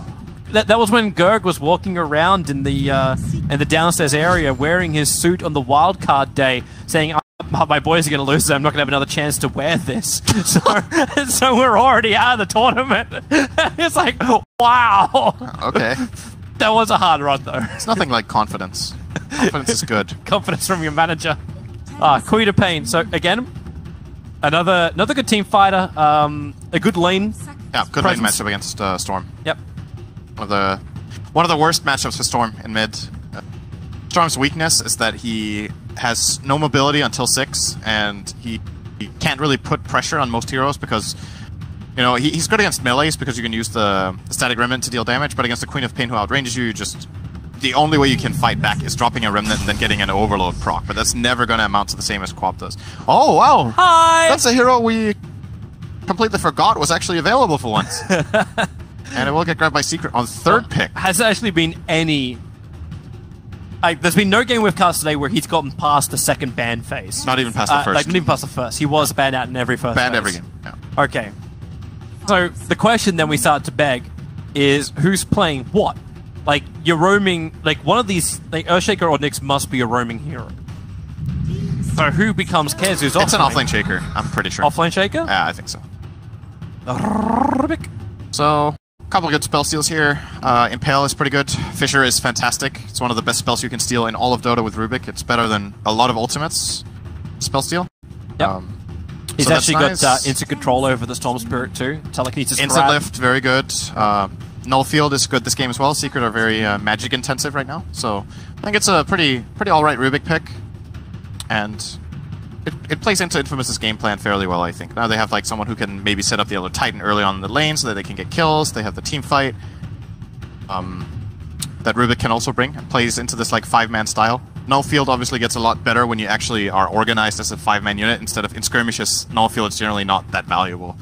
That was when Gerg was walking around in the downstairs area wearing his suit on the wildcard day, saying, my boys are going to lose, so I'm not going to have another chance to wear this. So we're already out of the tournament. It's like, wow. Okay. That was a hard run, though. It's nothing like confidence. Confidence is good. Confidence from your manager. Queen of Pain. So, again, another good team fighter. A good lane. Yeah, good lane matchup against Storm. Yep. One of the worst matchups for Storm in mid. Storm's weakness is that he has no mobility until 6, and he can't really put pressure on most heroes because, you know, he's good against melees because you can use the static remnant to deal damage, but against the Queen of Pain who outranges you, the only way you can fight back is dropping a remnant and then getting an overload proc, but that's never going to amount to the same as Quap does. Oh, wow! Hi! That's a hero we completely forgot was actually available for once. And it will get grabbed by Secret on 3rd pick. Has there actually been any... like, there's been no game we've cast today where he's gotten past the 2nd ban phase. Not even past the 1st. Like, not even past the 1st. He was banned out in every first Banned phase. every game, yeah. Okay. So, the question then we start to beg is, who's playing what? Like, you're roaming... like, one of these... like, Earthshaker or Nyx must be a roaming hero. So, who becomes Kezu's offlane? It's an offlane shaker, I'm pretty sure. Offlane shaker? Yeah, I think so. So... couple of good spell steals here. Impale is pretty good. Fissure is fantastic. It's one of the best spells you can steal in all of Dota with Rubik. It's better than a lot of ultimates spell steal. Yep. He's so actually nice. got instant control over the Storm Spirit too. Telekinesis instant lift, very good. Null Field is good this game as well. Secret are very magic intensive right now. So I think it's a pretty alright Rubik pick. And it plays into Infamous's game plan fairly well, I think. Now they have like someone who can maybe set up the other Titan early on in the lane so that they can get kills. They have the team fight that Rubik can also bring. It plays into this like 5-man style. Null Field obviously gets a lot better when you actually are organized as a 5-man unit instead of in skirmishes. Null Field is generally not that valuable.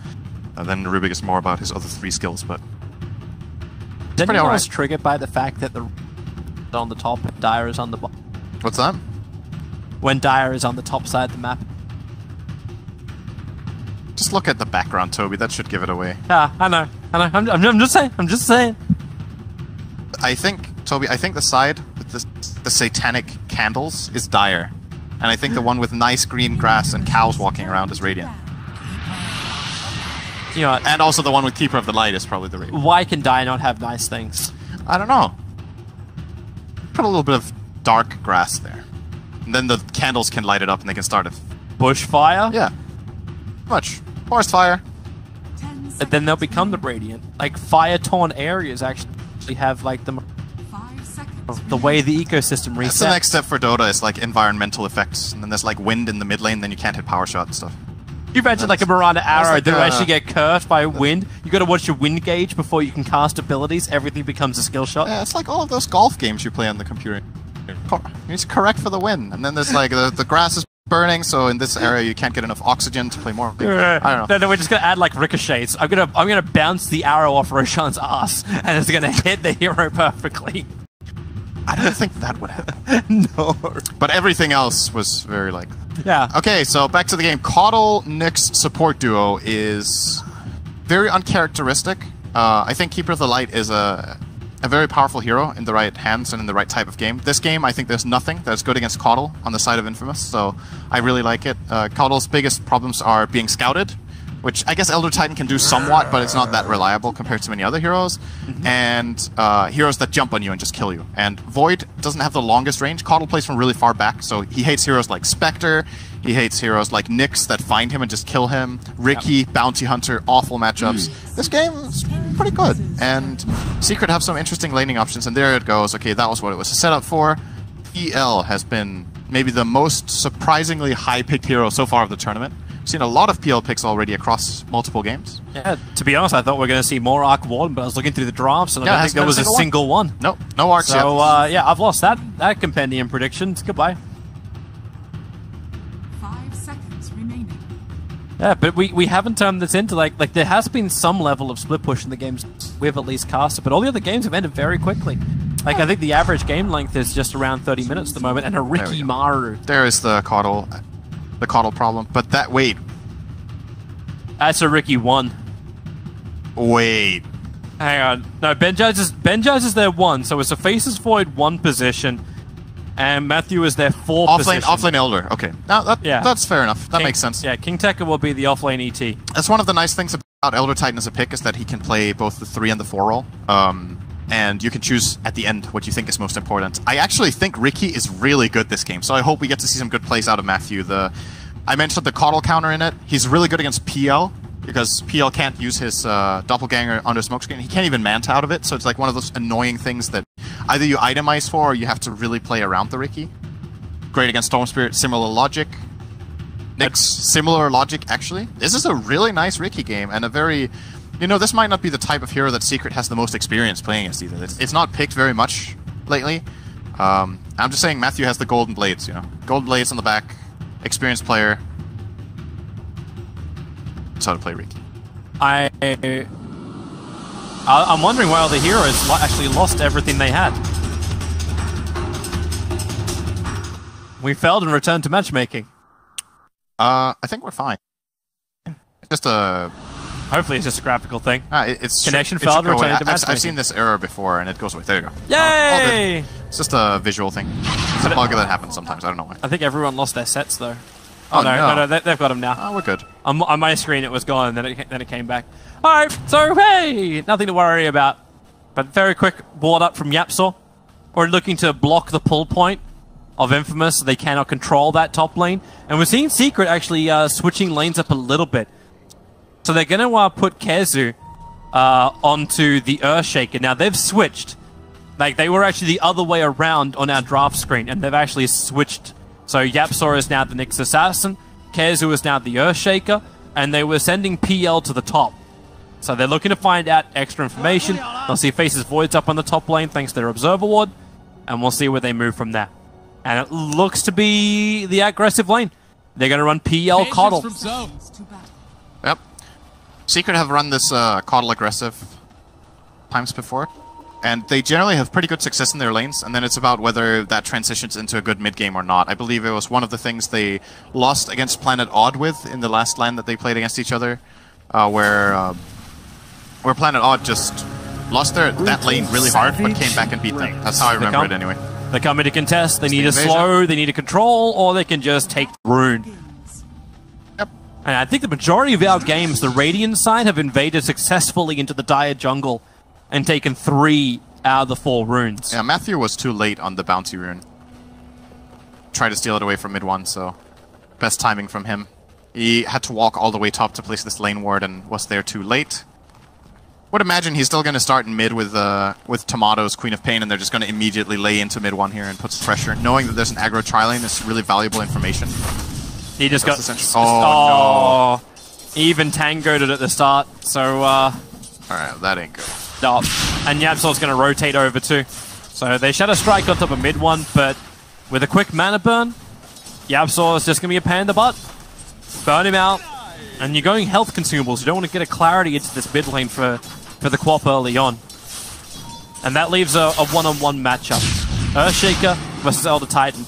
Then Rubik is more about his other 3 skills, but it's pretty alright. Triggered by the fact that the on the top and Dire is on the bottom. What's that? When Dire is on the top side of the map. Just look at the background, Toby. That should give it away. Yeah, I know. I'm just saying. I think, Toby, the side with the satanic candles is Dire. And I think the one with nice green grass and cows walking around is Radiant. You know what? And also the one with Keeper of the Light is probably the Radiant. Why can Dire not have nice things? I don't know. Put a little bit of dark grass there. And then the candles can light it up and they can start a... bushfire? Yeah. Much. Forest fire. And then they'll become the Radiant. Like, fire-torn areas actually have, like, the way the ecosystem resets. That's the next step for Dota is, like, environmental effects. And then there's, like, wind in the mid lane, then you can't hit power shot and stuff. You imagine, like, a Miranda arrow like that actually get cursed by wind. You gotta watch your wind gauge before you can cast abilities. Everything becomes a skill shot. Yeah, it's like all of those golf games you play on the computer. It's correct for the win, and then there's like the grass is burning, so in this area you can't get enough oxygen to play more. I don't know. Then we're just gonna add like ricochets. I'm gonna bounce the arrow off Roshan's ass, and it's gonna hit the hero perfectly. I don't think that would happen. No. But everything else was very like. Yeah. Okay, so back to the game. Caudle Nyx support duo is very uncharacteristic. I think Keeper of the Light is a very powerful hero in the right hands and in the right type of game. This game, I think there's nothing that's good against Caudle on the side of Infamous, so I really like it. Caudle's biggest problems are being scouted, which I guess Elder Titan can do somewhat, but it's not that reliable compared to many other heroes, and heroes that jump on you and just kill you. And Void doesn't have the longest range. Coddle plays from really far back, so he hates heroes like Spectre, he hates heroes like Nyx that find him and just kill him, Ricky, Bounty Hunter, awful matchups. This game is pretty good, and Secret have some interesting laning options, and there it goes. Okay, that was what it was set up for. PL has been maybe the most surprisingly high-picked hero so far of the tournament. Seen a lot of PL picks already across multiple games. Yeah, to be honest, I thought we were going to see more Arc Warden, but I was looking through the drafts, and I don't think there was a single one. Nope, no Arcs yet. So, yeah, I've lost that compendium predictions. Goodbye. 5 seconds remaining. Yeah, but we haven't turned this into, like there has been some level of split push in the games we've at least casted, but all the other games have ended very quickly. Like, I think the average game length is just around 30 minutes at the moment, and a Ricky Maru. There is the Coddle problem, but that, wait. That's a Ricky 1. Wait. Hang on. No, Ben Judge is their 1, so it's a Faces Void 1 position, and Matthew is their 4 position. Offlane Elder, okay. Now, that's fair enough. That makes sense. Yeah, King Tekka will be the offlane ET. That's one of the nice things about Elder Titan as a pick, is that he can play both the 3 and the 4 role. And you can choose at the end what you think is most important. I actually think Ricky is really good this game, so I hope we get to see some good plays out of Matthew. I mentioned the Coddle counter in it. He's really good against PL, because PL can't use his doppelganger under smokescreen. He can't even manta out of it, so it's like one of those annoying things that either you itemize for or you have to really play around the Ricky. Great against Storm Spirit, similar logic. Nyx, similar logic, actually. This is a really nice Ricky game, and a very... You know, this might not be the type of hero that Secret has the most experience playing against either. It's not picked very much lately. I'm just saying Matthew has the golden blades, you know. Golden blades on the back, experienced player. That's how to play Ricky. I'm wondering why all the heroes actually lost everything they had. We failed and returned to matchmaking. I think we're fine. It's just a... Hopefully it's just a graphical thing. Connection failed, returning to matchmaking. I've seen this error before, and it goes away. There you go. Yay! It's just a visual thing. It's a bug that happens sometimes. I don't know why. I think everyone lost their sets, though. Oh, no, they've got them now. Oh, we're good. On my screen it was gone, and then it came back. Alright, so hey! Nothing to worry about. But very quick board up from Yapsaw. We're looking to block the pull point of Infamous, so they cannot control that top lane. And we're seeing Secret actually switching lanes up a little bit. So they're going to put Kezu onto the Earthshaker. Now, they've switched. Like, they were actually the other way around on our draft screen, and they've actually switched. So Yapsaw is now the Nyx Assassin, Kezu is now the Earthshaker, and they were sending PL to the top. So they're looking to find out extra information. They'll see Faces Voids up on the top lane thanks to their Observer Ward, and we'll see where they move from there. And it looks to be the aggressive lane. They're going to run PL Coddle. Yep. Secret have run this Coddle aggressive times before, and they generally have pretty good success in their lanes, and then it's about whether that transitions into a good mid-game or not. I believe it was one of the things they lost against Planet Odd with in the last LAN that they played against each other, where Planet Odd just lost that lane really hard, but came back and beat them. That's how I remember it anyway. They come in to contest, they need a slow, they need a control, or they can just take the rune. And I think the majority of our games, the Radiant side, have invaded successfully into the Dire jungle and taken 3 out of the 4 runes. Yeah, Matthew was too late on the bounty rune. Tried to steal it away from mid 1, so best timing from him. He had to walk all the way top to place this lane ward and was there too late. Would imagine he's still going to start in mid with Tomato's Queen of Pain, and they're just going to immediately lay into mid 1 here and put some pressure. Knowing that there's an aggro tri-lane is really valuable information. He just got... Oh, no. Even tangoed it at the start, so... Alright, that ain't good. No. And Yapsaw's going to rotate over too. So they Shadow Strike on top of mid 1, but with a quick mana burn, Yapsaw is just going to be a pain in the butt. Burn him out. And you're going health consumables. You don't want to get a clarity into this mid lane for the Quap early on. And that leaves a one-on-one matchup. Earthshaker versus Elder Titan.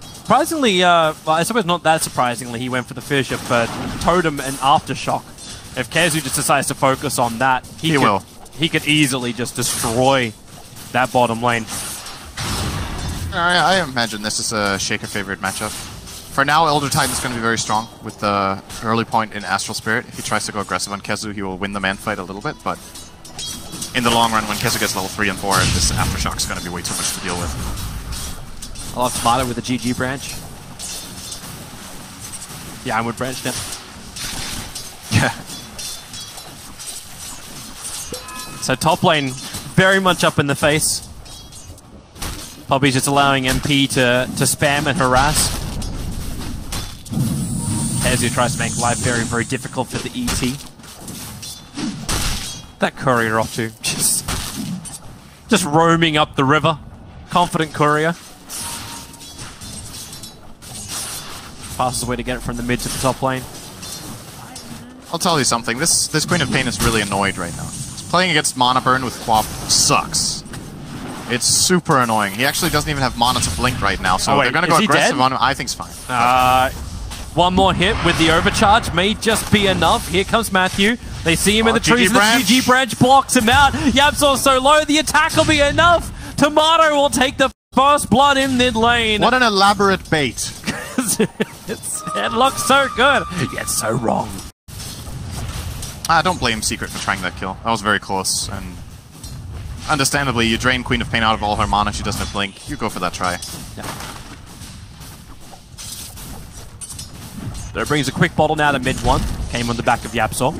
Surprisingly, well, I suppose not that surprisingly, he went for the Fissure, but Totem and Aftershock. If Kezu just decides to focus on that, he could easily just destroy that bottom lane. I imagine this is a Shaker favorite matchup. For now, Elder Titan's going to be very strong with the early point in Astral Spirit. If he tries to go aggressive on Kezu, he will win the man fight a little bit, but in the long run, when Kezu gets level 3 and 4, this Aftershock is going to be way too much to deal with. I love Tomato with the GG branch. The Ironwood branch now. Yeah. So top lane, very much up in the face. Poppy's just allowing MP to spam and harass. Kezu tries to make life very, very difficult for the ET. That courier off to just roaming up the river. Confident courier. Fastest way to get it from the mid to the top lane. I'll tell you something, this Queen of Pain is really annoyed right now. Playing against Mana Burn with Quap sucks. It's super annoying. He actually doesn't even have mana to blink right now, so they're going to go aggressive on him. I think it's fine. One more hit with the overcharge may just be enough. Here comes Matthew. They see him in the trees, and the GG branch blocks him out. Yapzor so low, the attack will be enough. Tomato will take the first blood in mid lane. What an elaborate bait. It looks so good, yet so wrong. Don't blame Secret for trying that kill. That was very close, and understandably, you drain Queen of Pain out of all her mana, she doesn't have blink. You go for that try. Yeah. That brings a quick bottle now to mid 1. Came on the back of Yapzor.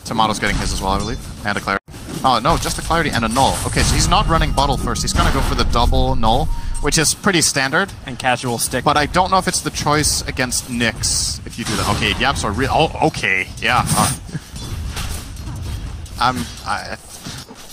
Tomato's getting his as well, I believe. And a clarity. Oh, no, just a clarity and a null. Okay, so he's not running bottle first. He's going to go for the double null, which is pretty standard. And casual stick. But I don't know if it's the choice against Nyx if you do that. Okay, Yapzor real. Oh, okay. Yeah.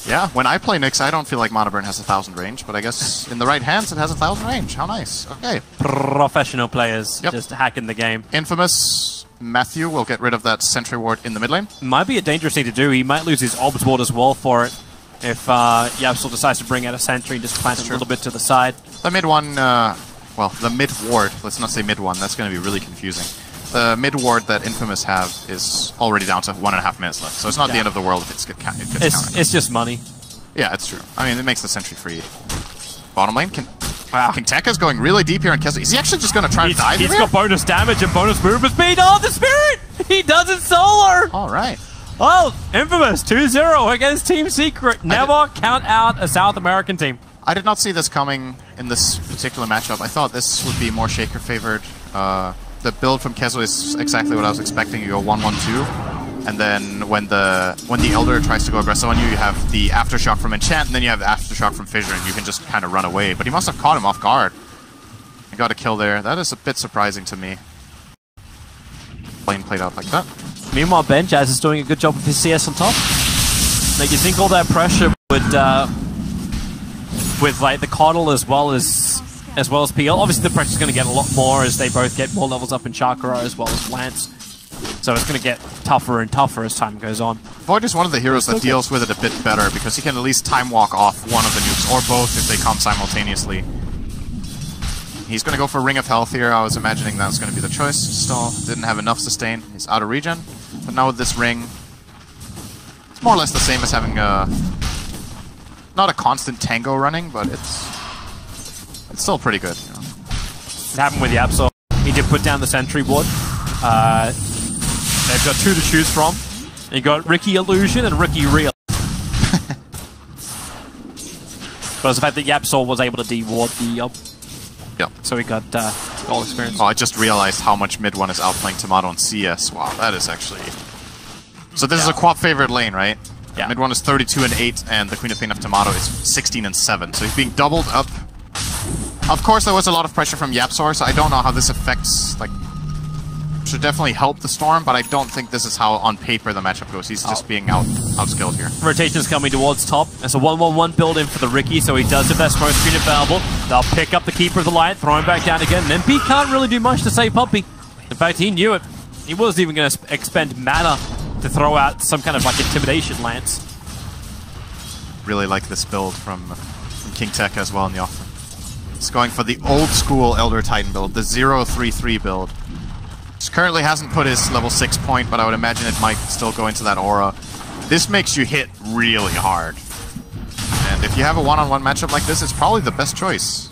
Yeah, when I play Nyx, I don't feel like Mana Burn has 1,000 range, but I guess in the right hands it has 1,000 range. How nice. Okay. Professional players just hacking the game. Infamous Matthew will get rid of that sentry ward in the mid lane. Might be a dangerous thing to do. He might lose his Obs ward as well for it if Yapzor decides to bring out a sentry and just plant it a little bit to the side. The mid one, well, the mid ward, let's not say mid one, that's going to be really confusing. The mid ward that Infamous have is already down to 1.5 minutes left, so it's not the end of the world if it gets countered. It's just money. Yeah, it's true. I mean, it makes the sentry free. Bottom lane, King Tekka's going really deep here on Kezu. Is he actually just going to try to dive He's got bonus damage and bonus movement speed. Oh, the Spirit! He does it solo! All right. Oh, Infamous 2-0 against Team Secret. Never count out a South American team. I did not see this coming in this particular matchup. I thought this would be more Shaker favored. The build from Kezu is exactly what I was expecting. You go 1-1-2, and then when the Elder tries to go aggressive on you, you have the Aftershock from Enchant, and then you have the Aftershock from Fissure, and you can just kind of run away. But he must have caught him off guard. He got a kill there. That is a bit surprising to me. Lane played out like that. Meanwhile, Ben Jazz is doing a good job with his CS on top. Like, you think all that pressure with like the Coddle as well as PL. Obviously, the pressure's going to get a lot more as they both get more levels up in Chakra as well as Lance. So it's going to get tougher and tougher as time goes on. Void is one of the heroes that deals with it a bit better because he can at least time walk off one of the nukes, or both if they come simultaneously. He's going to go for Ring of Health here. I was imagining that was going to be the choice. Still didn't have enough sustain. He's out of regen. But now with this ring, it's more or less the same as having a... not a constant tango running, but it's still pretty good. You know? It happened with Yapzor. He did put down the sentry ward. They've got 2 to choose from. You got Ricky Illusion and Ricky Real. But the fact that Yapzor was able to de-ward the Yep. So he got goal experience. Oh, I just realized how much mid one is outplaying Tomato and CS. Wow, that is actually... So this is a Quap favorite lane, right? Yeah. Mid one is 32-8, and the Queen of Pain of Tomato is 16-7. So he's being doubled up. Of course, there was a lot of pressure from Yapzor, so I don't know how this affects, like... Should definitely help the Storm, but I don't think this is how, on paper, the matchup goes. He's just being outskilled here. Rotation's coming towards top. It's a 1-1-1 build in for the Ricky, so he does the best smoke screen available. They'll pick up the Keeper of the Light, throw him back down again. And MP can't really do much to save Poppy. In fact, he knew it. He wasn't even going to expend mana to throw out some kind of like intimidation lance. Really like this build from King Tekka as well in the offer. It's going for the old school Elder Titan build, the 0-3-3 build. Currently hasn't put his level 6 point, but I would imagine it might still go into that aura. This makes you hit really hard. And if you have a one-on-one matchup like this, it's probably the best choice.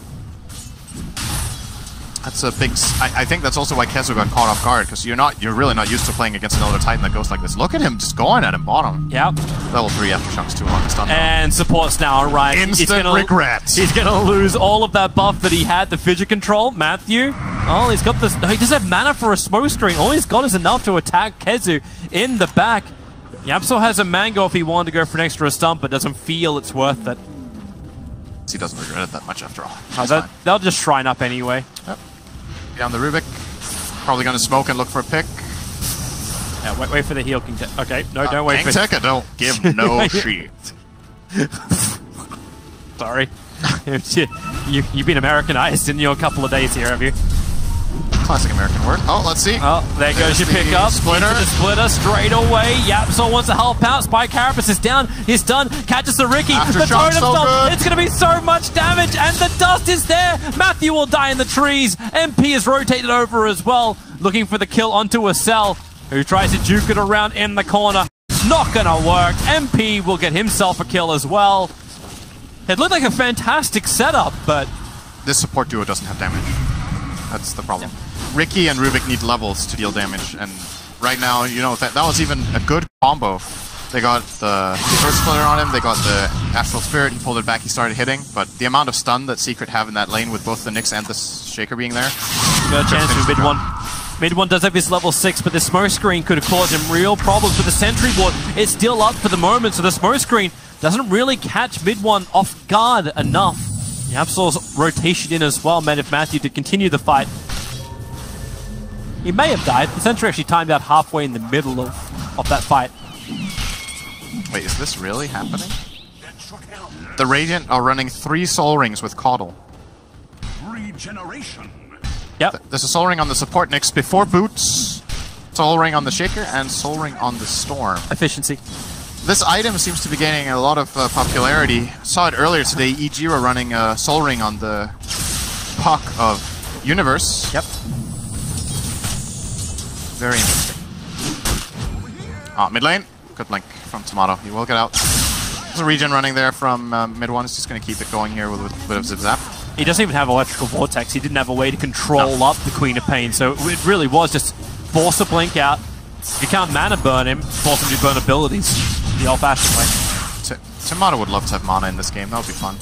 that's a big... I think that's also why Kezu got caught off guard, because you're really not used to playing against another Titan that goes like this. Look at him just going at him bottom. Yep. Level 3 Aftershocks too long to stun. And support's now on right. Instant regret. He's gonna lose all of that buff that he had, the fidget control. Matthew, oh, he's got this... No, he doesn't have mana for a smoke screen. All he's got is enough to attack Kezu in the back. Yapso has a mango if he wanted to go for an extra stump, but doesn't feel it's worth it. He doesn't regret it that much after all. They'll just shrine up anyway. Yep. Down the Rubik. Probably going to smoke and look for a pick. Yeah, wait for the heal. Okay, no, don't wait for... King Tekka, don't give no shit. Sorry. You've been Americanized in your couple of days here, have you? Classic American word. Oh, let's see. Oh, there goes your pickup. Splitter. The splitter straight away. Yapso wants to help out. Spy Carapace is down. He's done. Catches the Ricky. The totem stomp. It's going to be so much damage, and the dust is there. Matthew will die in the trees. MP is rotated over as well, looking for the kill onto a cell, who tries to juke it around in the corner. Not going to work. MP will get himself a kill as well. It looked like a fantastic setup, but... This support duo doesn't have damage. That's the problem. Yeah. Ricky and Rubik need levels to deal damage, and right now, you know, that was even a good combo. They got the first splitter on him, they got the Astral Spirit, he pulled it back, he started hitting, but the amount of stun that Secret have in that lane with both the Nyx and the Shaker being there... Got a chance for mid one. Mid one does have his level 6, but the smoke screen could have caused him real problems with the sentry ward. It's still up for the moment, so the smoke screen doesn't really catch mid one off guard enough. Yapso's rotation in as well meant if Matthew did continue the fight, he may have died. The sentry actually timed out halfway in the middle of that fight. Wait, is this really happening? The Radiant are running 3 Soul Rings with Caudle. Regeneration. Yep. There's a Soul Ring on the support Nyx before boots, Soul Ring on the Shaker, and Soul Ring on the Storm. Efficiency. This item seems to be gaining a lot of popularity. Saw it earlier today, EG were running a Soul Ring on the Puck of Universe. Yep. Very interesting. Mid lane. Good blink from Tomato. He will get out. There's a regen running there from mid one. He's just going to keep it going here with a bit of zip zap. He doesn't even have Electrical Vortex. He didn't have a way to control up the Queen of Pain, so it really was just force a blink out. If you can't mana burn him, force him to burn abilities the old-fashioned way. Tomato would love to have mana in this game. That would be fun.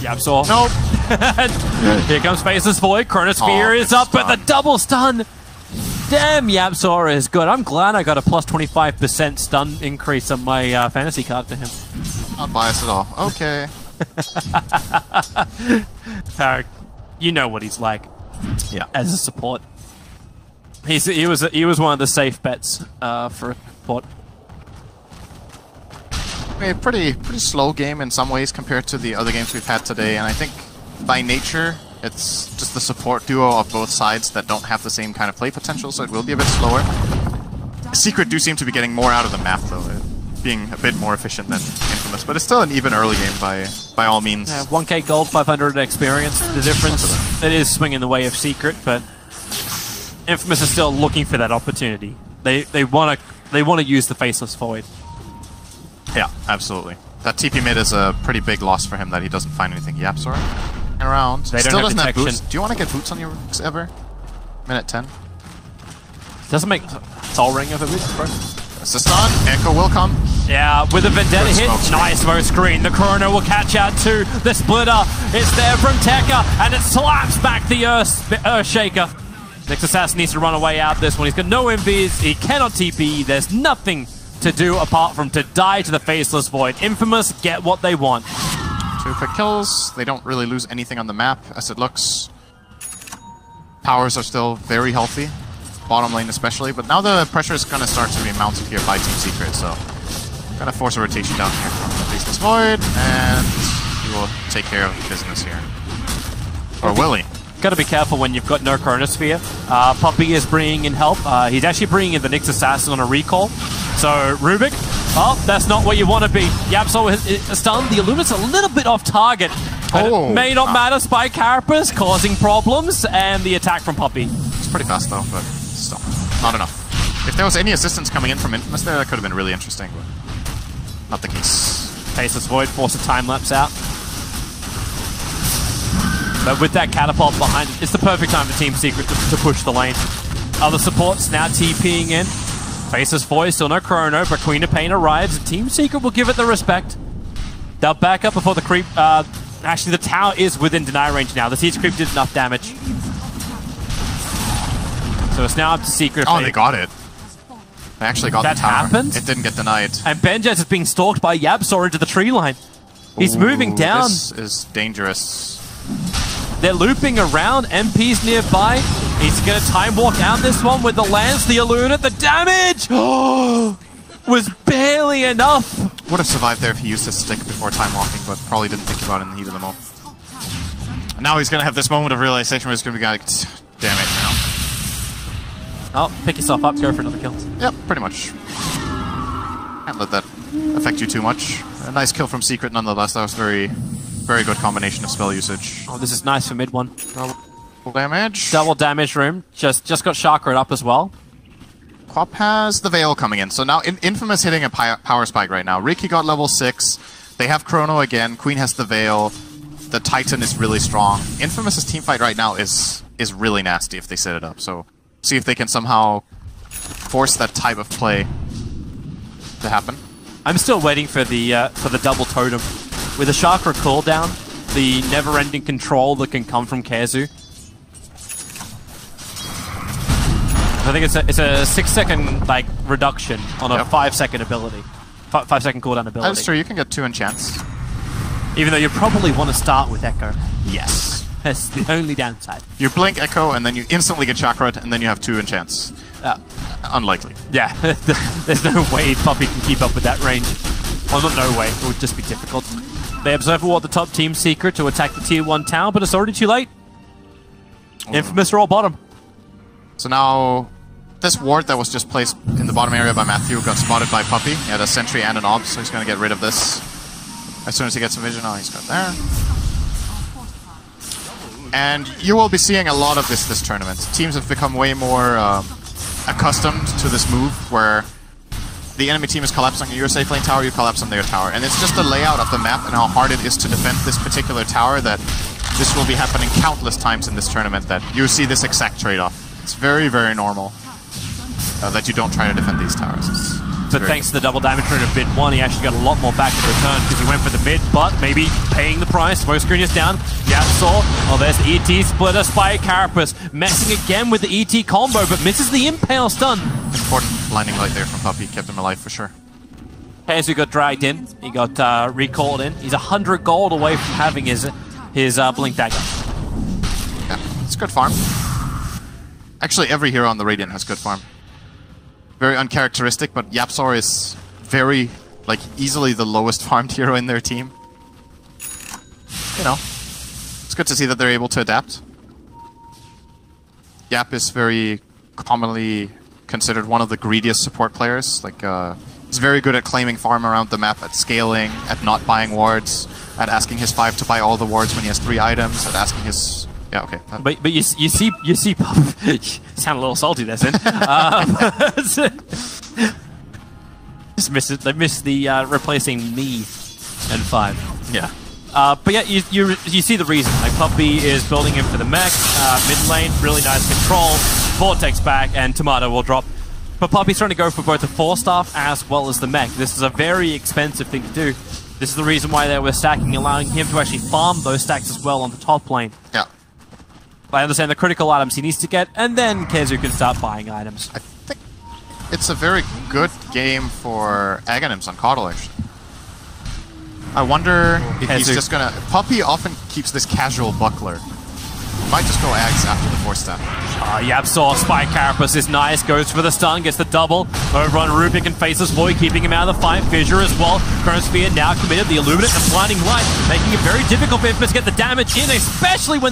Yapso. Nope. Here comes Faceless Void. Chronosphere is up, but the double stun. Damn, Yapso is good. I'm glad I got a plus 25% stun increase on my fantasy card to him. Not biased at all. Okay. You know what he's like. Yeah. As a support. He was one of the safe bets for support. A pretty slow game in some ways compared to the other games we've had today, and I think by nature it's just the support duo of both sides that don't have the same kind of play potential, so it will be a bit slower. Secret do seem to be getting more out of the map though, being a bit more efficient than Infamous, but it's still an even early game by all means. 1k gold, 500 experience. The difference, it is swinging the way of Secret, but Infamous is still looking for that opportunity. They want to use the Faceless Void. Yeah, absolutely. That TP mid is a pretty big loss for him that he doesn't find anything. Yapsor around. They still don't doesn't have have boots. Do you want to get boots on your rooks ever? Minute 10. Doesn't make Soul Ring of a boost, bro. It's a stun. Echo will come. Yeah, with a Vendetta hit. Nice smoke screen. The Chrono will catch out too. The Splitter. It's there from Tekka, and it slaps back the Earth Shaker. Nyx Assassin needs to run away out this one. He's got no MVs. He cannot TP. There's nothing to do apart from to die to the Faceless Void. Infamous get what they want. 2 quick kills. They don't really lose anything on the map as it looks. Powers are still very healthy. Bottom lane especially, but now the pressure is going to start to be mounted here by Team Secret, so I'm going to force a rotation down here from the Faceless Void, and he will take care of business here. Or will he? Gotta be careful when you've got no Chronosphere. Puppy is bringing in help. He's actually bringing in the Nyx Assassin on a recall. So, Rubik, oh, that's not what you want to be. Yapso is stunned. The Illuminate's a little bit off target. Oh, it may not matter. Spy Carapace causing problems, and the attack from Puppy. It's pretty fast though, but still, not enough. If there was any assistance coming in from Infamous there, that could have been really interesting, but not the case. Faceless Void, force a time lapse out. But with that catapult behind it, it's the perfect time for Team Secret to push the lane. Other supports now TPing in. Faceless Voice, still no Chrono, but Queen of Pain arrives, and Team Secret will give it the respect. They'll back up before the creep. Actually, the tower is within deny range now. The siege creep did enough damage. So it's now up to Secret. Oh, they got it. They actually got the tower. That happened? It didn't get denied. And Benjaz is being stalked by Yabsaw into the tree line. He's moving down. This is dangerous. They're looping around. MP's nearby. He's going to time walk out this one with the lance, the Illuna. The damage was barely enough. Would have survived there if he used his stick before time walking, but probably didn't think about it in the heat of the moment. Now he's going to have this moment of realization where he's going to be like, damn it, now. Oh, pick yourself up, go for another kill. Yep, pretty much. Can't let that affect you too much. A nice kill from Secret nonetheless. That was very good combination of spell usage. Oh, this is nice for mid one. Double damage. Double damage room. Just got chakra up as well. Quap has the Veil coming in. So now Infamous hitting a power spike right now. Ricky got level 6. They have Chrono again. Queen has the Veil. The Titan is really strong. Infamous's teamfight right now is really nasty if they set it up. So see if they can somehow force that type of play to happen. I'm still waiting for the double totem. With a chakra cooldown, the never-ending control that can come from Kazu. I think it's a 6-second like reduction on a 5-second ability, 5-second cooldown ability. That's true. You can get 2 enchants. Even though you probably want to start with Echo. Yes. That's the only downside. You blink Echo and then you instantly get Chakra and then you have 2 enchants. Unlikely. Yeah, there's no way Puppy can keep up with that range. Well, not no way. It would just be difficult. They observe what the top team Secret to attack the tier 1 tower, but it's already too late. Infamous are all bottom. So now, this ward that was just placed in the bottom area by Matthew got spotted by Puppy. He had a sentry and an obs, so he's going to get rid of this as soon as he gets some vision. Oh, he's got there. And you will be seeing a lot of this tournament. Teams have become way more accustomed to this move, where the enemy team is collapsing on your safe lane tower, you collapse on their tower. And it's just the layout of the map and how hard it is to defend this particular tower that this will be happening countless times in this tournament, that you see this exact trade-off. It's very, very normal that you don't try to defend these towers. But thanks to the double damage rune of mid 1, he actually got a lot more back in return because he went for the mid, but maybe paying the price. Smoke screen is down. Yabsaw. Oh, there's the ET splitter. Spy Carapace messing again with the ET combo, but misses the impale stun. Important blinding light there from Puppy. Kept him alive for sure. Kazu got dragged in. He got recalled in. He's 100 gold away from having his blink dagger. Yeah, it's good farm. Actually, every hero on the Radiant has good farm. Very uncharacteristic, but Yabsaw is very, like, easily the lowest farmed hero in their team. You know, it's good to see that they're able to adapt. Yap is very commonly considered one of the greediest support players. Like, he's very good at claiming farm around the map, at scaling, at not buying wards, at asking his 5 to buy all the wards when he has 3 items, at asking his... Yeah, okay. But you see Pup sound a little salty there, Sin. Just miss it. They missed the replacing me and 5. Yeah. But yeah, you see the reason. Like, Puppy is building in for the mech, mid lane, really nice control, Vortex back, and Tomato will drop. But Puppy's trying to go for both the 4-staff as well as the mech. This is a very expensive thing to do. This is the reason why they were stacking, allowing him to actually farm those stacks as well on the top lane. Yeah. I understand the critical items he needs to get, and then Kazu can start buying items. I think it's a very good game for Aghanims on Coddle, actually. I wonder if he's just gonna... Puppy often keeps this casual buckler. Might just go Ags after the 4-step. Yabsaw, Spy Carapace is nice, goes for the stun, gets the double. Overrun Rubik and Faceless Void, keeping him out of the fight. Fissure as well. Chronosphere now committed, the Illuminate and Blinding Light, making it very difficult for Infamous to get the damage in, especially when the